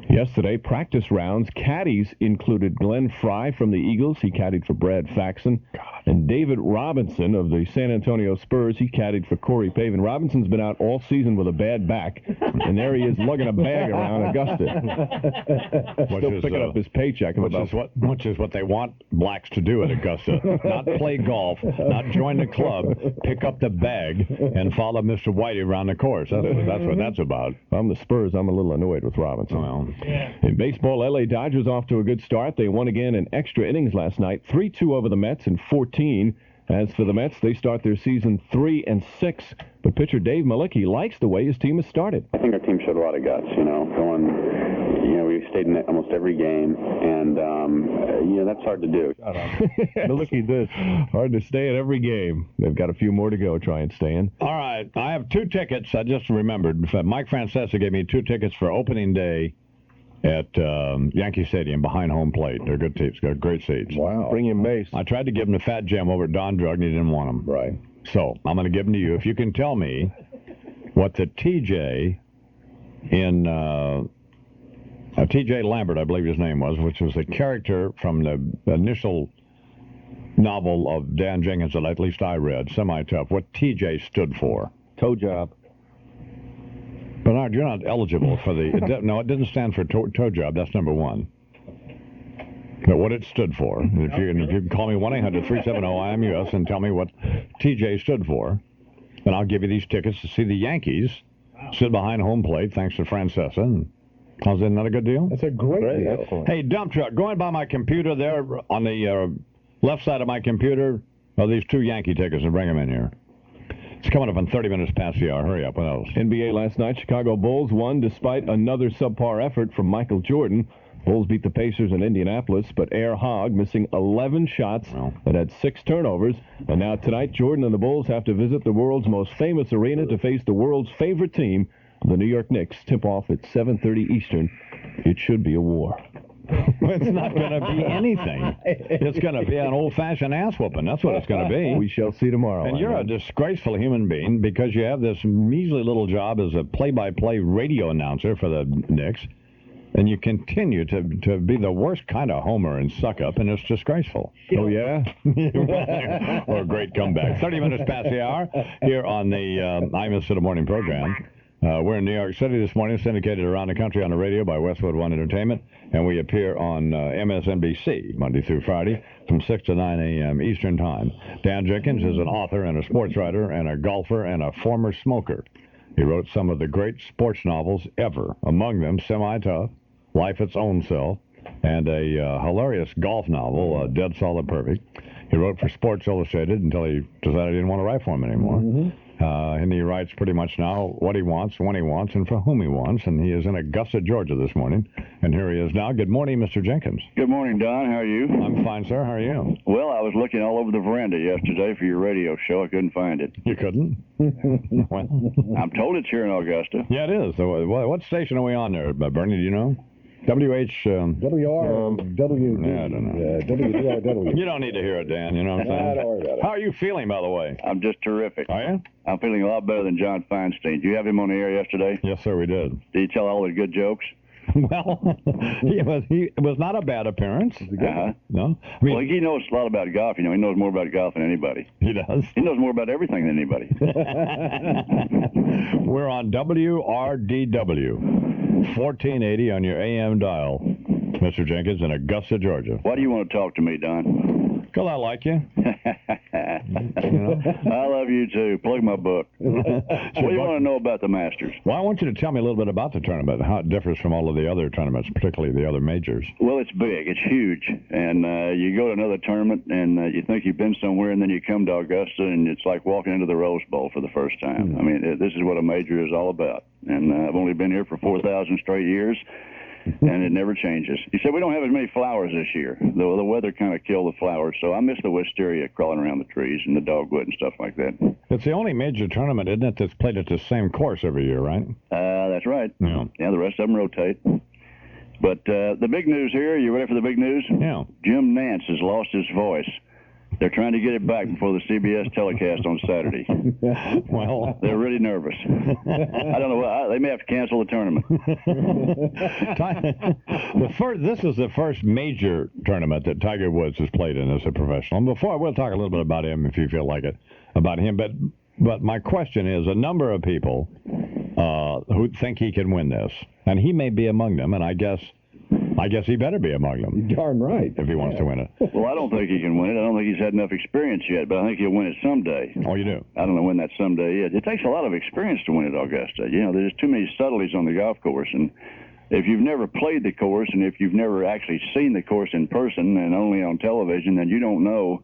Yesterday, practice rounds, caddies included Glenn Fry from the Eagles. He caddied for Brad Faxon. And David Robinson of the San Antonio Spurs. He caddied for Corey Pavin. Robinson's been out all season with a bad back, and there he is lugging a bag around Augusta. Still picking up his paycheck. Which is what they want blacks to do at Augusta. Not play golf, not join the club, pick up the bag, and follow Mr. Whitey around the course. That's what that's about. I'm the Spurs. I'm a little annoyed with Robinson. Well, in baseball, L.A. Dodgers off to a good start. They won again in extra innings last night, 3-2 over the Mets in 14. As for the Mets, they start their season 3-6. But pitcher Dave Malicki likes the way his team has started. I think our team showed a lot of guts, we stayed in almost every game, and, that's hard to do. Malicki did. Hard to stay at every game. They've got a few more to go, try and stay in. All right, I have 2 tickets. I just remembered. Mike Francesa gave me 2 tickets for opening day at Yankee Stadium behind home plate. They're good seats. Got great seats. Wow. Bring him base. I tried to give him the Fat Jim over at Don Drug, and he didn't want them. Right. So I'm going to give them to you. If you can tell me what the TJ in T.J. Lambert, I believe his name was, which was a character from the initial novel of Dan Jenkins that at least I read, Semi-Tough, what T.J. stood for. Toe job. Bernard, you're not eligible for the... No, it didn't stand for toe job. That's number 1. But what it stood for. If you can call me 1-800-370-IMUS and tell me what TJ stood for, then I'll give you these tickets to see the Yankees sit behind home plate, thanks to Francesa. And how's that, not a good deal? That's a great deal. Excellent. Hey, dump truck, going by my computer there on the left side of my computer are these 2 Yankee tickets, and bring them in here. It's coming up on 30 minutes past the hour. Hurry up. What else? NBA last night, Chicago Bulls won despite another subpar effort from Michael Jordan. Bulls beat the Pacers in Indianapolis, but Air Hogg missing 11 shots that had 6 turnovers. And now tonight, Jordan and the Bulls have to visit the world's most famous arena to face the world's favorite team, the New York Knicks. Tip-off at 7:30 Eastern. It should be a war. It's not going to be anything. It's going to be an old-fashioned ass-whooping. That's what it's going to be. We shall see tomorrow. And you're a disgraceful human being because you have this measly little job as a play-by-play radio announcer for the Knicks, and you continue to be the worst kind of homer and suck-up, and it's disgraceful. Oh, yeah? Or a great comeback. 30 minutes past the hour here on the Imus of the Morning program. We're in New York City this morning, syndicated around the country on the radio by Westwood One Entertainment, and we appear on MSNBC Monday through Friday from 6 to 9 a.m. Eastern Time. Dan Jenkins is an author and a sports writer and a golfer and a former smoker. He wrote some of the great sports novels ever, among them Semi-Tough, Life Its Own Self, and a hilarious golf novel, Dead Solid Perfect. He wrote for Sports Illustrated until he decided he didn't want to write for him anymore. Mm-hmm. And he writes pretty much now what he wants, when he wants, and for whom he wants. And he is in Augusta, Georgia this morning. And here he is now. Good morning, Mr. Jenkins. Good morning, Don. How are you? I'm fine, sir. How are you? Well, I was looking all over the veranda yesterday for your radio show. I couldn't find it. You couldn't? Well, I'm told it's here in Augusta. Yeah, it is. So, what station are we on there, Bernie? Do you know? WH... WRW. Yeah, I don't know. WRW. You don't need to hear it, Dan. You know what I'm saying? Don't worry about it. How are you feeling, by the way? I'm just terrific. Are you? I'm feeling a lot better than John Feinstein. Did you have him on the air yesterday? Yes, sir, we did. Did he tell all the good jokes? Well, it was not a bad appearance. Uh-huh. No? I mean, well, he knows a lot about golf. You know, he knows more about golf than anybody. He does. He knows more about everything than anybody. We're on WRDW, 1480 on your AM dial, Mr. Jenkins, in Augusta, Georgia. Why do you want to talk to me, Don? Because I like you. I love you, too. Plug my book. What do you want to know about the Masters? Well, I want you to tell me a little bit about the tournament, how it differs from all of the other tournaments, particularly the other majors. Well, it's big. It's huge. And you go to another tournament, and you think you've been somewhere, and then you come to Augusta, and it's like walking into the Rose Bowl for the first time. I mean, this is what a major is all about. And I've only been here for 4,000 straight years. And it never changes. He said, we don't have as many flowers this year. The weather kind of killed the flowers, so I miss the wisteria crawling around the trees and the dogwood and stuff like that. It's the only major tournament, isn't it, that's played at the same course every year, right? That's right. Yeah. Yeah, the rest of them rotate. But the big news here, you ready for the big news? Yeah. Jim Nance has lost his voice. They're trying to get it back before the CBS telecast on Saturday. Well, they're really nervous. I don't know. They may have to cancel the tournament. This is the first major tournament that Tiger Woods has played in as a professional. And before, we'll talk a little bit about him if you feel like it, about him. But my question is, a number of people who think he can win this, and he may be among them, and I guess he better be among them. Darn right. If he wants to win it. Well, I don't think he can win it. I don't think he's had enough experience yet, but I think he'll win it someday. Oh, you do? I don't know when that someday is. It takes a lot of experience to win at Augusta. You know, there's too many subtleties on the golf course, and if you've never played the course and if you've never actually seen the course in person and only on television, then you don't know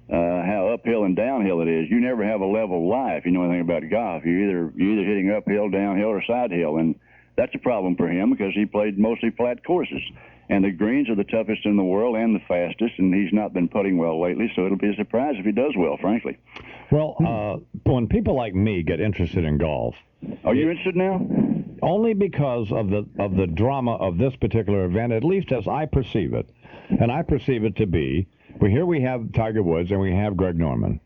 how uphill and downhill it is. You never have a level life. You know anything about golf. You're either hitting uphill, downhill, or side hill, and that's a problem for him because he played mostly flat courses. And the greens are the toughest in the world and the fastest, and he's not been putting well lately, so it'll be a surprise if he does well, frankly. Well, when people like me get interested in golf... Are you interested now? Only because of the drama of this particular event, at least as I perceive it. And I perceive it to be, here we have Tiger Woods and we have Greg Norman.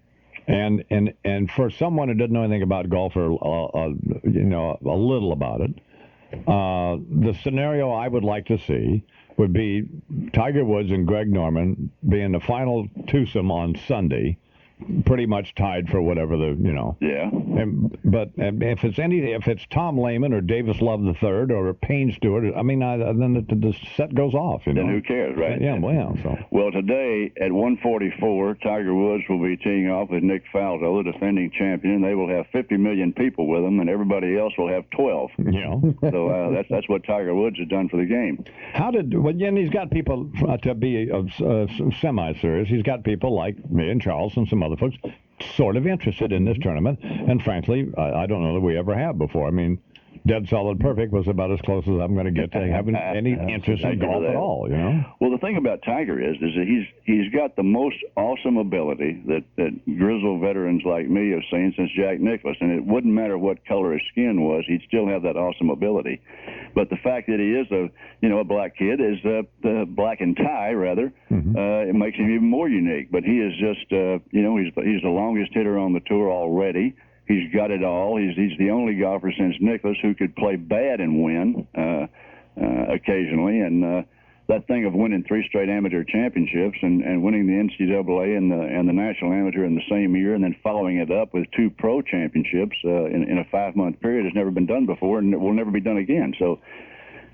And for someone who doesn't know anything about golf or, a little about it, the scenario I would like to see would be Tiger Woods and Greg Norman being the final twosome on Sunday, pretty much tied for whatever Yeah. But if it's Tom Lehman or Davis Love III or Payne Stewart, I mean, then the set goes off. Then who cares, right? Yeah, so. Well, today at 1:44, Tiger Woods will be teeing off with Nick Faldo, the defending champion. They will have 50 million people with them, and everybody else will have 12. Yeah. So that's what Tiger Woods has done for the game. And he's got people to be semi-serious. He's got people like me and Charles and some other other folks sort of interested in this tournament. And frankly, I don't know that we ever have before. I mean, Dead Solid Perfect was about as close as I'm going to get to having any interest in golf at all, you know? Well, the thing about Tiger is that he's got the most awesome ability that grizzled veterans like me have seen since Jack Nicklaus, and it wouldn't matter what color his skin was, he'd still have that awesome ability. But the fact that he is a black kid is black and tie rather, it makes him even more unique. But he is just he's the longest hitter on the tour already. He's got it all. He's the only golfer since Nicklaus who could play bad and win occasionally. And that thing of winning 3 straight amateur championships and winning the NCAA and the National Amateur in the same year, and then following it up with 2 pro championships in a 5-month period has never been done before, and it will never be done again. So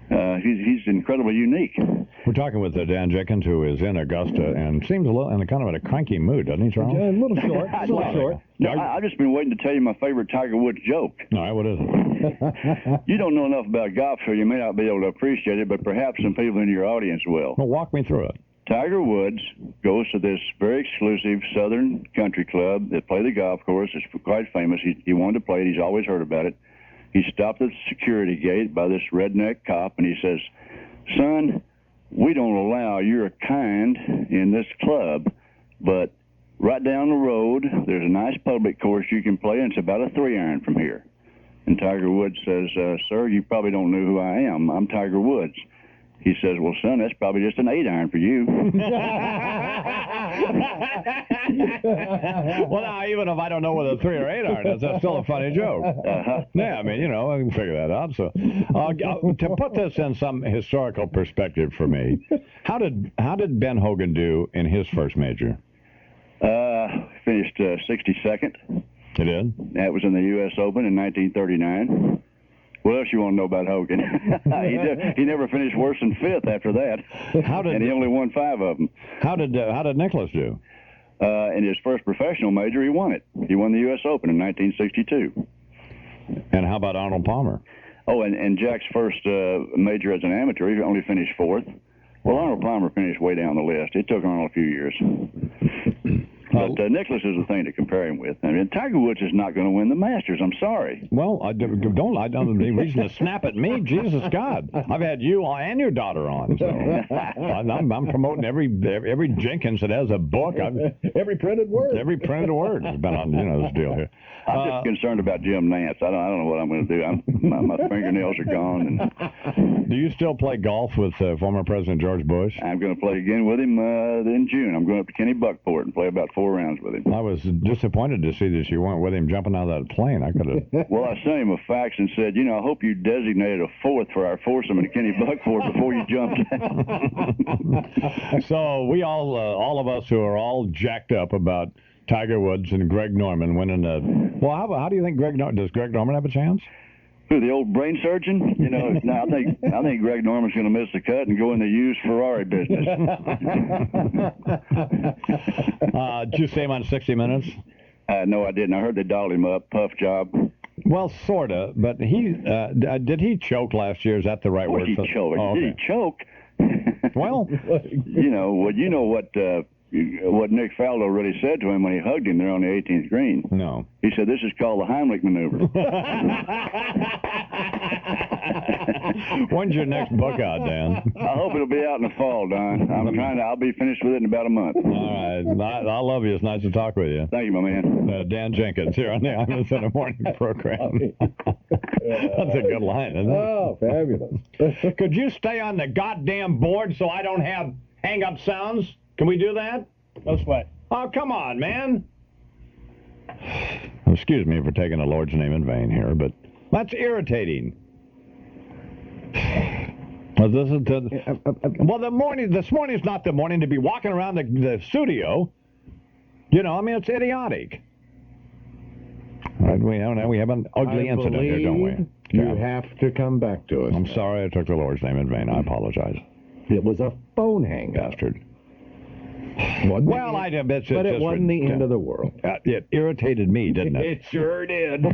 he's incredibly unique. We're talking with Dan Jenkins, who is in Augusta and seems a little in a kind of a cranky mood, doesn't he, Charles? A little short. A little short. No, I've just been waiting to tell you my favorite Tiger Woods joke. All right, what is it? You don't know enough about golf, so you may not be able to appreciate it, but perhaps some people in your audience will. Well, walk me through it. Tiger Woods goes to this very exclusive southern country club that play the golf course. It's quite famous. He wanted to play it. He's always heard about it. He stopped at the security gate by this redneck cop, and he says, "Son, we don't allow your kind in this club, but right down the road, there's a nice public course you can play, and it's about a 3-iron from here." And Tiger Woods says, "Sir, you probably don't know who I am. I'm Tiger Woods." He says, "Well, son, that's probably just an 8-iron for you." Well, now, even if I don't know what a 3 or 8-iron is, that's still a funny joke. Yeah, I mean, I can figure that out. So, to put this in some historical perspective for me, how did Ben Hogan do in his first major? Finished 62nd. He did? That was in the U.S. Open in 1939. What else you want to know about Hogan? He never finished worse than 5th after that. And he only won 5 of them. How did Nicklaus do? In his first professional major, he won it. He won the U.S. Open in 1962. And how about Arnold Palmer? Oh, and Jack's first major as an amateur, he only finished 4th. Well, Arnold Palmer finished way down the list. It took Arnold a few years. But Nicklaus is the thing to compare him with. I mean, Tiger Woods is not going to win the Masters. I'm sorry. Well, I don't have any reason to snap at me. Jesus God, I've had you and your daughter on, so I'm promoting every Jenkins that has a book. Every printed word. Every printed word has been on this deal here. I'm just concerned about Jim Nance. I don't know what I'm going to do. My fingernails are gone. And do you still play golf with former President George Bush? I'm going to play again with him in June. I'm going up to Kenny Buckport and play about 4 rounds with him. I was disappointed to see that you weren't with him jumping out of that plane. I could have. Well, I sent him a fax and said, I hope you designated a 4th for our foursome in Kenny Buckport before you jumped. So we all of us who are all jacked up about Tiger Woods and Greg Norman winning the. Well, how do you think does Greg Norman have a chance? Who, the old brain surgeon? No, I think Greg Norman's going to miss the cut and go in the used Ferrari business. Did you see him on 60 Minutes? No, I didn't. I heard they dolled him up. Puff job. Well, sorta, but he did he choke last year? Is that the right word? Did he choke? Oh, okay. Did he choke? Well, what Nick Faldo really said to him when he hugged him there on the 18th green. No. He said, "This is called the Heimlich maneuver." When's your next book out, Dan? I hope it'll be out in the fall, Don. I'll be finished with it in about a month. All right. I love you. It's nice to talk with you. Thank you, my man. Dan Jenkins here on the Imus in the Morning program. That's a good line, isn't it? Oh, fabulous. Could you stay on the goddamn board so I don't have hang-up sounds? Can we do that? No sweat. Oh, come on, man. Excuse me for taking the Lord's name in vain here, but that's irritating. Well, this morning is not the morning to be walking around the studio. It's idiotic. Right, we have an ugly incident here, don't we? You have to come back to us. I'm sorry I took the Lord's name in vain. I apologize. It was a phone hang, bastard. Well, I did, but it wasn't the end of the world. It irritated me, didn't it? It sure did. Bad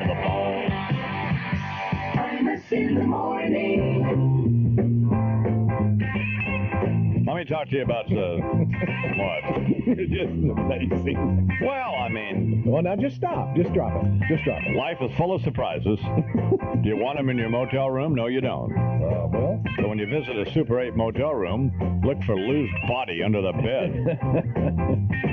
to the bone. in the morning. Let me talk to you about what? Just amazing. Well, I mean... Well, now just stop. Just drop it. Just drop it. Life is full of surprises. Do you want them in your motel room? No, you don't. Well... So when you visit a Super 8 motel room, look for Lou's body under the bed.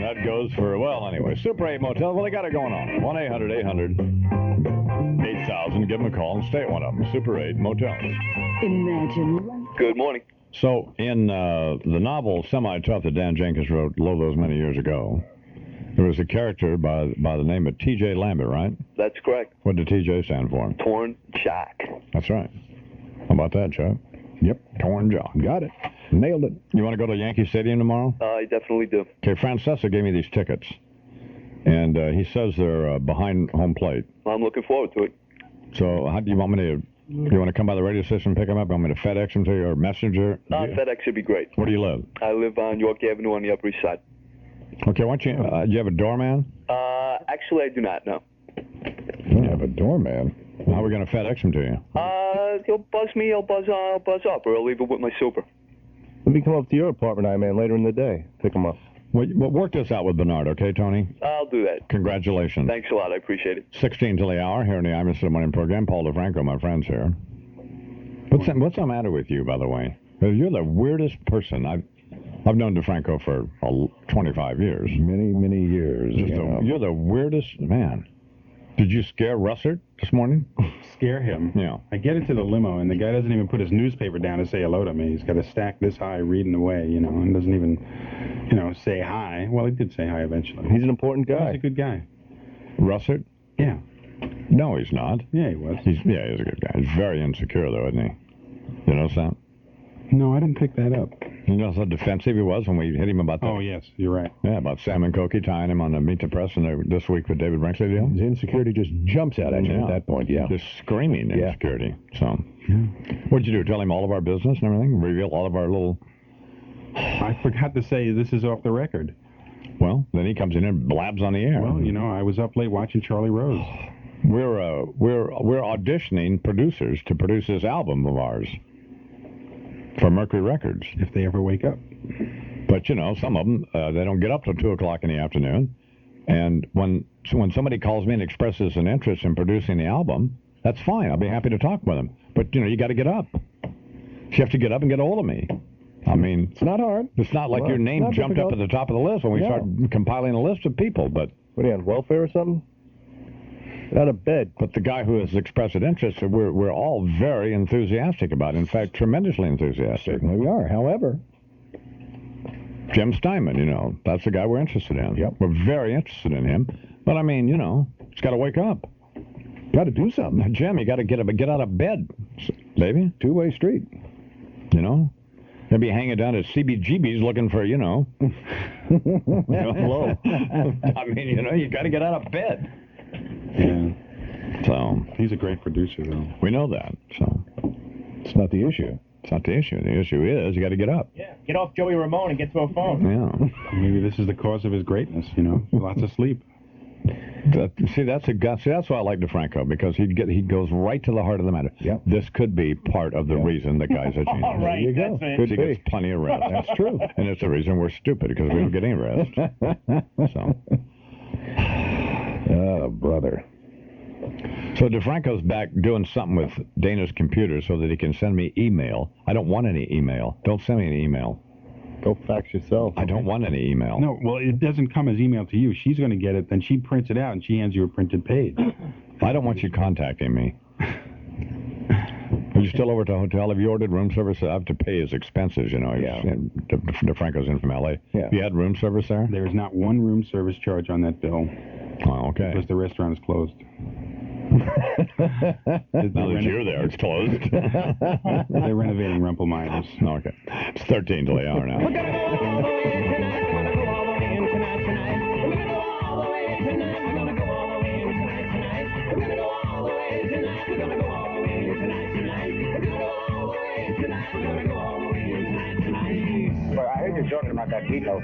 That goes for, well, anyway, Super 8 motel, well, they got it going on. 1-800-800-8000. Give them a call and stay at one of them. Super 8 motels. Imagine. Good morning. So in the novel Semi-Tough that Dan Jenkins wrote, those many years ago, there was a character by the name of T.J. Lambert, right? That's correct. What did T.J. stand for? Torn Jock. That's right. How about that, Chuck? Yep. Torn Jock. Got it. Nailed it. You want to go to Yankee Stadium tomorrow? I definitely do. Okay, Francesa gave me these tickets, and he says they're behind home plate. I'm looking forward to it. So how do you want me to... You want to come by the radio station and pick them up? You want me to FedEx them to you or Messenger? FedEx should be great. Where do you live? I live on York Avenue on the Upper East Side. Okay, why don't you... do you have a doorman? Actually, I do not, no. You have a doorman? How are we going to FedEx them to you? He'll buzz me, I'll buzz up, or I'll leave it with my super. Let me come up to your apartment, man, later in the day. Pick him up. Well, work this out with Bernard, okay, Tony? I'll do that. Congratulations. Thanks a lot, I appreciate it. 16 till the hour here in the Imus in the Morning program. Paul DeFranco, my friends here. What's the matter with you, by the way? You're the weirdest person. I've known DeFranco for 25 years. Many years. You're the weirdest man. Did you scare Russert this morning? Scare him? Yeah. I get into the limo, and the guy doesn't even put his newspaper down to say hello to me. He's got a stack this high reading away, and doesn't even, say hi. Well, he did say hi eventually. He's an important guy. He's a good guy. Russert? Yeah. No, he's not. Yeah, he was. He's a good guy. He's very insecure, though, isn't he? You notice that? No, I didn't pick that up. You know how defensive he was when we hit him about that? Oh, yes, you're right. Yeah, about Sam and Cokie tying him on the Meet the Press and this week with David Brinkley deal. His insecurity just jumps out at you at that point, yeah. Just screaming insecurity. So, what'd you do? Tell him all of our business and everything? Reveal all of our little... I forgot to say this is off the record. Well, then he comes in and blabs on the air. Well, I was up late watching Charlie Rose. We're auditioning producers to produce this album of ours for Mercury Records. If they ever wake up. But, some of them, they don't get up till 2 o'clock in the afternoon. And when somebody calls me and expresses an interest in producing the album, that's fine. I'll be happy to talk with them. But, you got to get up. You have to get up and get a hold of me. I mean... It's not hard. It's not like your name jumped up at the top of the list when we start compiling a list of people, but... What are you, on welfare or something? Get out of bed. But the guy who has expressed an interest, we're all very enthusiastic about. In fact, tremendously enthusiastic. Certainly we are. However... Jim Steinman, that's the guy we're interested in. Yep. We're very interested in him. But, I mean, he's got to wake up. Got to do something. Jim, you got to get out of bed, baby. Two-way street. They'll be hanging down at CBGB's looking for, hello. I mean, you got to get out of bed. Yeah. So. He's a great producer, though. We know that, so. It's not the issue. It's not the issue. The issue is you got to get up. Yeah, get off Joey Ramone and get to a phone. Yeah. Maybe this is the cause of his greatness, Lots of sleep. That's why I like DeFranco, because he goes right to the heart of the matter. Yep. This could be part of the reason the guy's a genius. All right, there you go. Because he gets plenty of rest. That's true. And it's the reason we're stupid, because we don't get any rest. So. Oh, brother. So DeFranco's back doing something with Dana's computer so that he can send me email. I don't want any email. Don't send me an email. Go fax yourself. I don't want any email. No, well, it doesn't come as email to you. She's going to get it, then she prints it out, and she hands you a printed page. I don't want you contacting me. Are you still over at the hotel? Have you ordered room service? I have to pay his expenses, Yeah. DeFranco's in from L.A. Yeah. Have you had room service there? There is not one room service charge on that bill. Oh, okay. Because the restaurant is closed. Now that you're there, it's closed. They're renovating Rumpel Miners. Okay. It's 13 till the hour now. We're gonna go all the way tonight. We're gonna go all the way in tonight. We're gonna go all the way tonight. We're gonna go all the way in tonight. We're gonna go all the way tonight. We're gonna go all the way in tonight. We're gonna go all the way tonight. Well, I heard you talking about that Meatloaf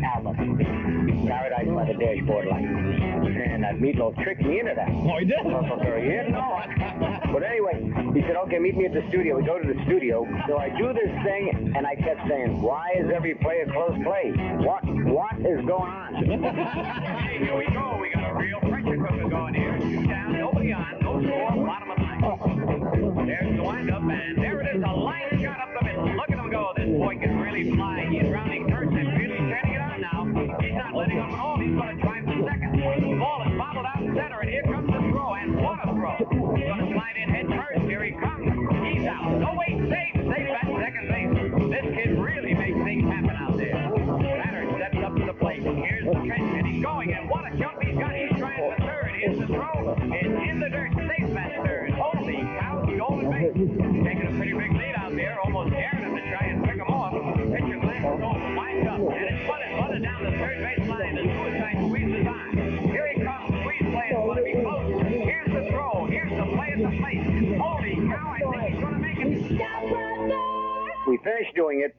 album, Paradise by the Dashboard Light. And that Meatloaf tricked me into that. Oh, he did? He didn't know it. But anyway, he said, okay, meet me at the studio. We go to the studio. So I do this thing, and I kept saying, why is every play a close play? What is going on? Hey, here we go. We got a real pressure cooker going here. Two down, nobody on, no score, bottom of the ninth. There's the windup, and there it is, a line shot up the middle. Look at him go. This boy can really fly. He's rounding first and really turning it on now. He's not letting up at all. He's going to drive to second. The ball is bobbled out in center, and here comes the throw, and what a throw. He's going to slide in head first. Here he comes. He's out. No, wait, safe at second base. This kid really makes things happen out there. Batter steps up to the plate. Here's the trench, and he's going, and what a jump he's got. He's trying for third. Here's the throw. It's in the dirt. Safe at third. Holy cow, stolen base. Taking a pretty big lead out there, almost daring him to try and pick him off. Pitcher glances over, winds up, and it's bunted down the third base line. The suicide squeeze is on. Here he comes. Squeeze play is going to be close. Here's the throw. Here's the play at the plate. Holy cow, I think he's going to make it. We finished doing it,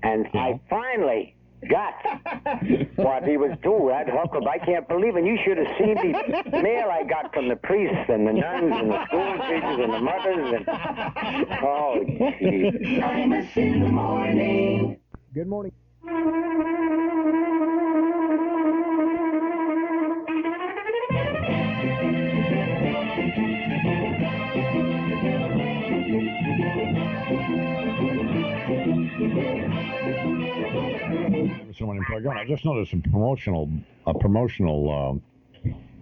and I finally got what he was doing. That hookup, I can't believe it. You should have seen the mail I got from the priests and the nuns and the school teachers and the mothers. And oh, geez. Imus in the morning. Good morning. I just noticed a promotional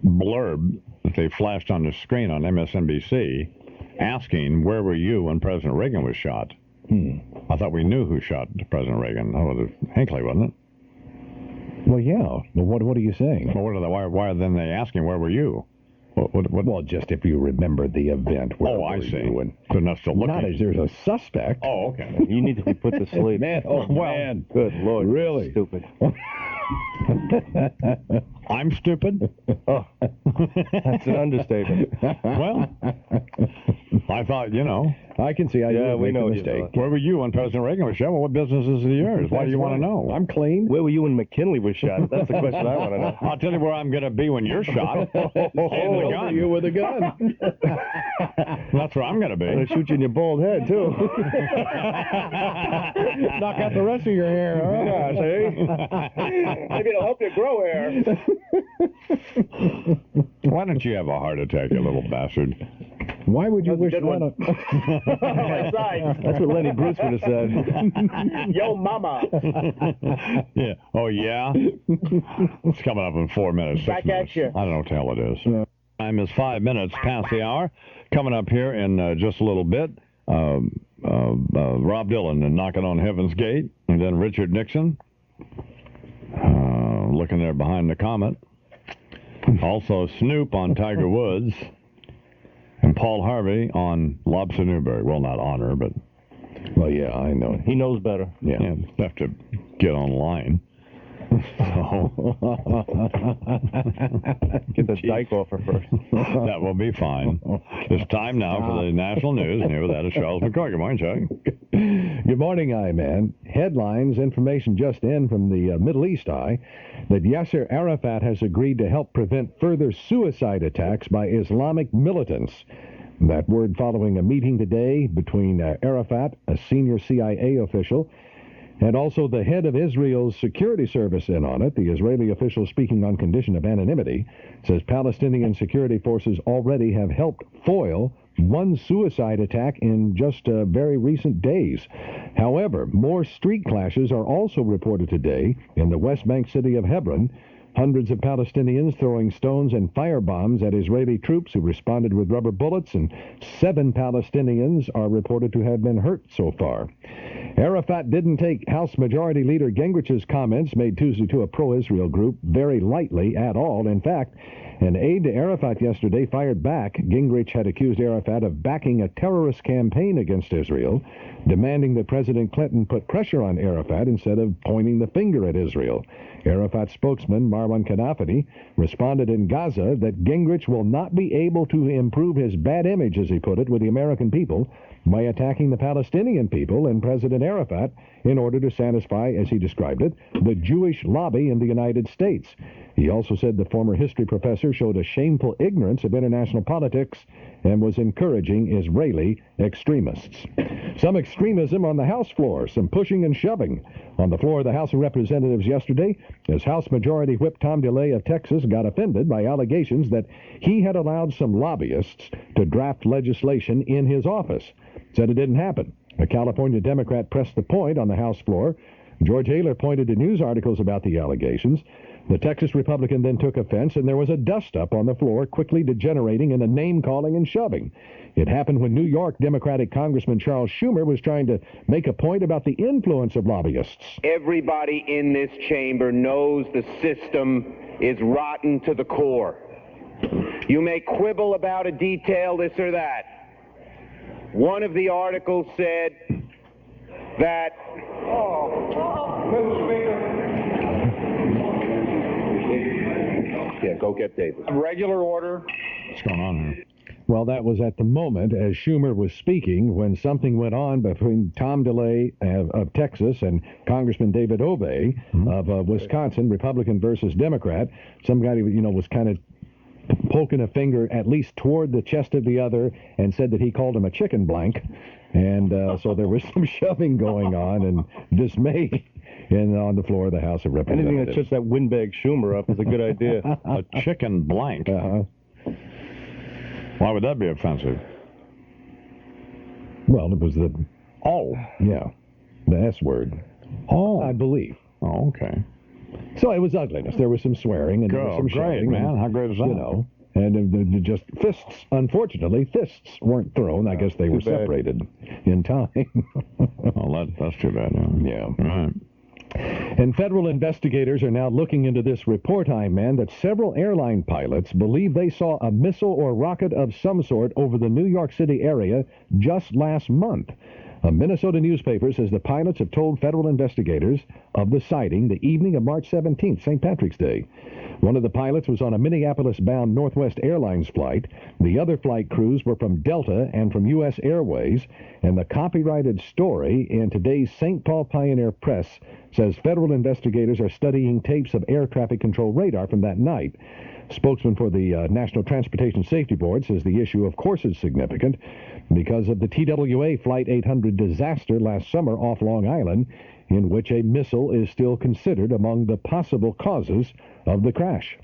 blurb that they flashed on the screen on MSNBC asking, where were you when President Reagan was shot? I thought we knew who shot President Reagan. Oh, it was Hinckley, wasn't it? Well, yeah. Well, what are you saying? Well, why are then they asking, where were you? What? Well, just if you remember the event. Oh, I see. They're not still looking. Not as there's a suspect. Oh, okay. You need to be put to sleep. Man, man. Good Lord. Really? Stupid. I'm stupid? Oh, that's an understatement. Well, I thought, I can see how you we make know a you mistake. thought. Where were you when President Reagan was shot? Well, what business is it yours? Why do you want to know? I'm clean. Where were you when McKinley was shot? That's the question I want to know. I'll tell you where I'm going to be when you're shot. Oh, gun. you with a gun. That's where I'm going to be. I'm going to shoot you in your bald head, too. Knock out the rest of your hair. Huh? Yeah, see? Maybe it'll help you grow hair. Why don't you have a heart attack, you little bastard? Why would you wish that on That's what Lenny Bruce would have said. Yo, mama. Yeah. Oh, yeah? It's coming up in 4 minutes. 6 Back minutes. at you. I don't know what the hell it is. Time is 5 minutes past the hour. Coming up here in just a little bit, Rob Dylan and Knocking on Heaven's Gate, and then Richard Nixon looking there behind the comet. Also Snoop on Tiger Woods, and Paul Harvey on Lobster Newberry. Well, not on her, but... Well, yeah, I know. He knows better. Yeah, have to get online. So get the dike off her first. That will be fine. It's time now for the national news, and here with that is Charles McCoy. Good morning, Chuck. Good morning, I-Man. Headlines, information just in from the Middle East Eye, that Yasser Arafat has agreed to help prevent further suicide attacks by Islamic militants. That word following a meeting today between Arafat, a senior CIA official, and also the head of Israel's security service in on it. The Israeli official, speaking on condition of anonymity, says Palestinian security forces already have helped foil one suicide attack in just very recent days. However, more street clashes are also reported today in the West Bank city of Hebron. Hundreds of Palestinians throwing stones and firebombs at Israeli troops who responded with rubber bullets, and 7 Palestinians are reported to have been hurt so far. Arafat didn't take House Majority Leader Gingrich's comments made Tuesday to a pro-Israel group very lightly at all. In fact, an aide to Arafat yesterday fired back. Gingrich had accused Arafat of backing a terrorist campaign against Israel, demanding that President Clinton put pressure on Arafat instead of pointing the finger at Israel. Arafat spokesman Marwan Gaddafi responded in Gaza that Gingrich will not be able to improve his bad image, as he put it, with the American people by attacking the Palestinian people and President Arafat in order to satisfy, as he described it, the Jewish lobby in the United States. He also said the former history professor showed a shameful ignorance of international politics and was encouraging Israeli extremists. Some extremism on the House floor, some pushing and shoving on the floor of the House of Representatives yesterday as House Majority Whip Tom DeLay of Texas got offended by allegations that he had allowed some lobbyists to draft legislation in his office. Said it didn't happen. A California Democrat pressed the point on the House floor. George Haler pointed to news articles about the allegations. The Texas Republican then took offense, and there was a dust-up on the floor, quickly degenerating into name-calling and shoving. It happened when New York Democratic Congressman Charles Schumer was trying to make a point about the influence of lobbyists. Everybody in this chamber knows the system is rotten to the core. You may quibble about a detail, this or that. One of the articles said that... Mr. Speaker. Yeah, go get David. Regular order. What's going on here? Well, that was at the moment as Schumer was speaking when something went on between Tom DeLay of Texas and Congressman David Obey of Wisconsin, Republican versus Democrat. Some guy, was kind of poking a finger at least toward the chest of the other and said that he called him a chicken blank. And so there was some shoving going on and dismay on the floor of the House of Representatives. Anything that shuts that windbag Schumer up is a good idea. A chicken blank? Why would that be offensive? Well, it was the... Oh. Yeah. The S word. Oh. I believe. Oh, okay. So it was ugliness. There was some swearing and there was some great, shoving. Man. How great is that? And just fists, unfortunately, fists weren't thrown. I guess they were separated in time. Well, that's too bad. Yeah. All right. And federal investigators are now looking into this report, man, that several airline pilots believe they saw a missile or rocket of some sort over the New York City area just last month. A Minnesota newspaper says the pilots have told federal investigators of the sighting the evening of March 17th, St. Patrick's Day. One of the pilots was on a Minneapolis-bound Northwest Airlines flight. The other flight crews were from Delta and from U.S. Airways. And the copyrighted story in today's St. Paul Pioneer Press says federal investigators are studying tapes of air traffic control radar from that night. Spokesman for the National Transportation Safety Board says the issue, of course, is significant because of the TWA Flight 800 disaster last summer off Long Island, in which a missile is still considered among the possible causes of the crash.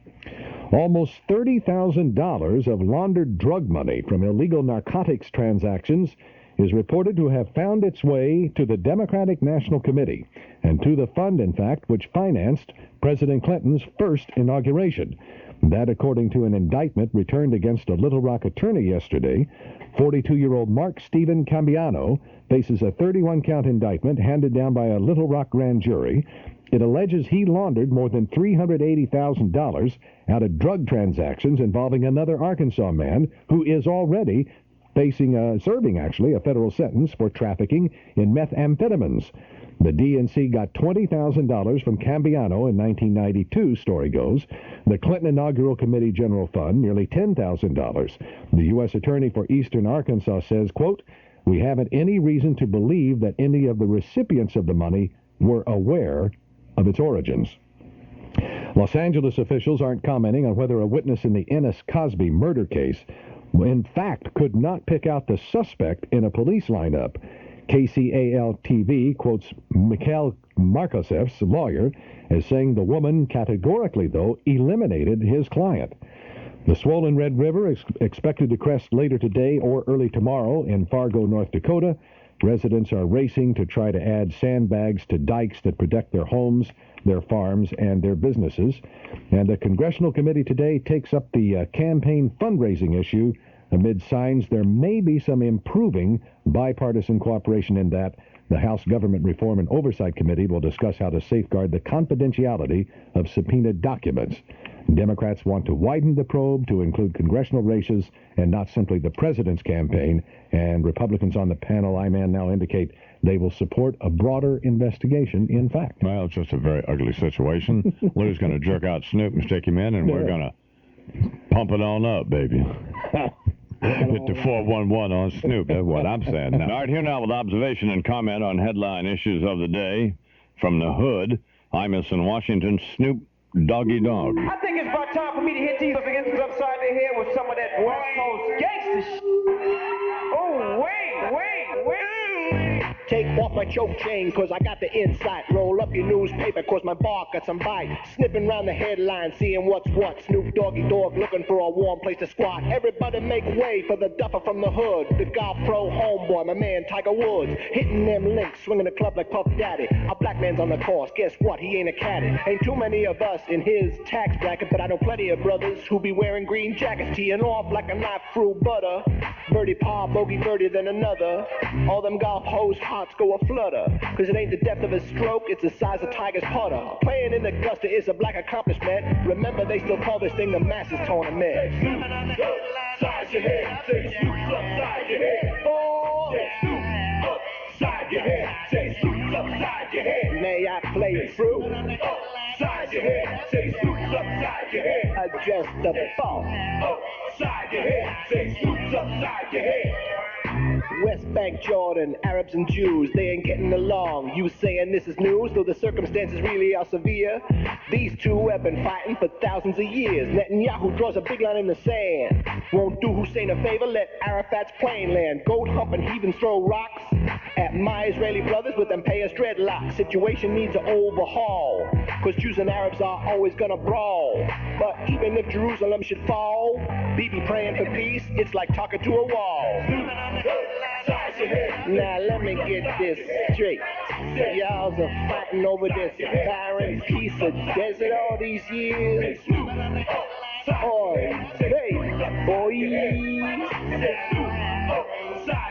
Almost $30,000 of laundered drug money from illegal narcotics transactions is reported to have found its way to the Democratic National Committee, and to the fund, in fact, which financed President Clinton's first inauguration. That, according to an indictment returned against a Little Rock attorney yesterday. 42-year-old Mark Stephen Cambiano faces a 31-count indictment handed down by a Little Rock grand jury. It alleges he laundered more than $380,000 out of drug transactions involving another Arkansas man who is already serving a federal sentence for trafficking in methamphetamines. The DNC got $20,000 from Cambiano in 1992, story goes. The Clinton Inaugural Committee General Fund, nearly $10,000. The U.S. Attorney for Eastern Arkansas says, quote, "We haven't any reason to believe that any of the recipients of the money were aware of its origins." Los Angeles officials aren't commenting on whether a witness in the Ennis Cosby murder case, in fact, could not pick out the suspect in a police lineup. KCAL-TV quotes Mikhail Markosev's lawyer as saying the woman categorically, though, eliminated his client. The swollen Red River is expected to crest later today or early tomorrow in Fargo, North Dakota. Residents are racing to try to add sandbags to dikes that protect their homes, their farms, and their businesses. And a congressional committee today takes up the campaign fundraising issue amid signs there may be some improving bipartisan cooperation in that. The House Government Reform and Oversight Committee will discuss how to safeguard the confidentiality of subpoenaed documents. Democrats want to widen the probe to include congressional races and not simply the president's campaign. And Republicans on the panel, now indicate they will support a broader investigation, in fact. Well, it's just a very ugly situation. Lou's going to jerk out Snoop and stick him in, and we're going to pump it on up, baby. Hit the 411 on Snoop. That's what I'm saying. Now, all right, here now with observation and comment on headline issues of the day from the hood. Imus in Washington. Snoop Doggy Dog. I think it's about time for me to hit these against upside the head with some of that West Coast gangster shit. Oh, wait. Take off my choke chain, cause I got the insight. Roll up your newspaper, cause my bark got some bite. Snipping round the headline, seeing what's what. Snoop Doggy Dog looking for a warm place to squat. Everybody make way for the duffer from the hood. The golf pro homeboy, my man Tiger Woods. Hitting them links, swinging the club like Puff Daddy. A black man's on the course, guess what? He ain't a caddy. Ain't too many of us in his tax bracket, but I know plenty of brothers who be wearing green jackets, teeing off like a knife through butter. Birdie par, bogey birdie, then another. All them golf hoes hearts go a flutter, cause it ain't the depth of his stroke, it's the size of Tiger's putter. Playing in Augusta is a black accomplishment. Remember, they still call this thing the Masters Tournament. Upside your head, say Snoop upside your head. Oh, say Snoop upside your head, say Snoop upside your head. May I play it through? Upside your head, say Snoop upside your head. Adjust the ball. Upside your head, say Snoop upside your head. West Bank Jordan, Arabs and Jews, they ain't getting along. You saying this is news, though the circumstances really are severe. These two have been fighting for thousands of years. Netanyahu draws a big line in the sand. Won't do Hussein a favor, let Arafat's plane land. Goat humping heathens throw rocks at my Israeli brothers with them payers dreadlocks. Situation needs an overhaul, cause Jews and Arabs are always gonna brawl. But even if Jerusalem should fall, be praying for peace, it's like talking to a wall. Now let me get this straight. Y'all are fighting over this barren piece of desert all these years. Oh, hey, boy.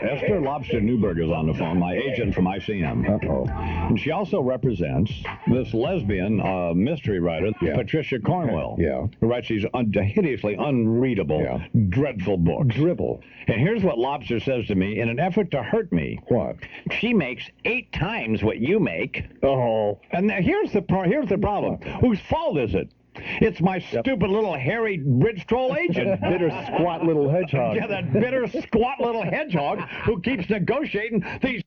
Esther Lobster Newberg is on the phone, my agent from ICM. Uh-oh. And she also represents this lesbian mystery writer, Patricia Cornwell, who writes these hideously unreadable, dreadful books. Dribble. And here's what Lobster says to me in an effort to hurt me. What? She makes 8 times what you make. Oh. And here's the problem. Whose fault is it? It's my stupid little hairy bridge troll agent. Bitter, squat little hedgehog. Yeah, that bitter, squat little hedgehog who keeps negotiating these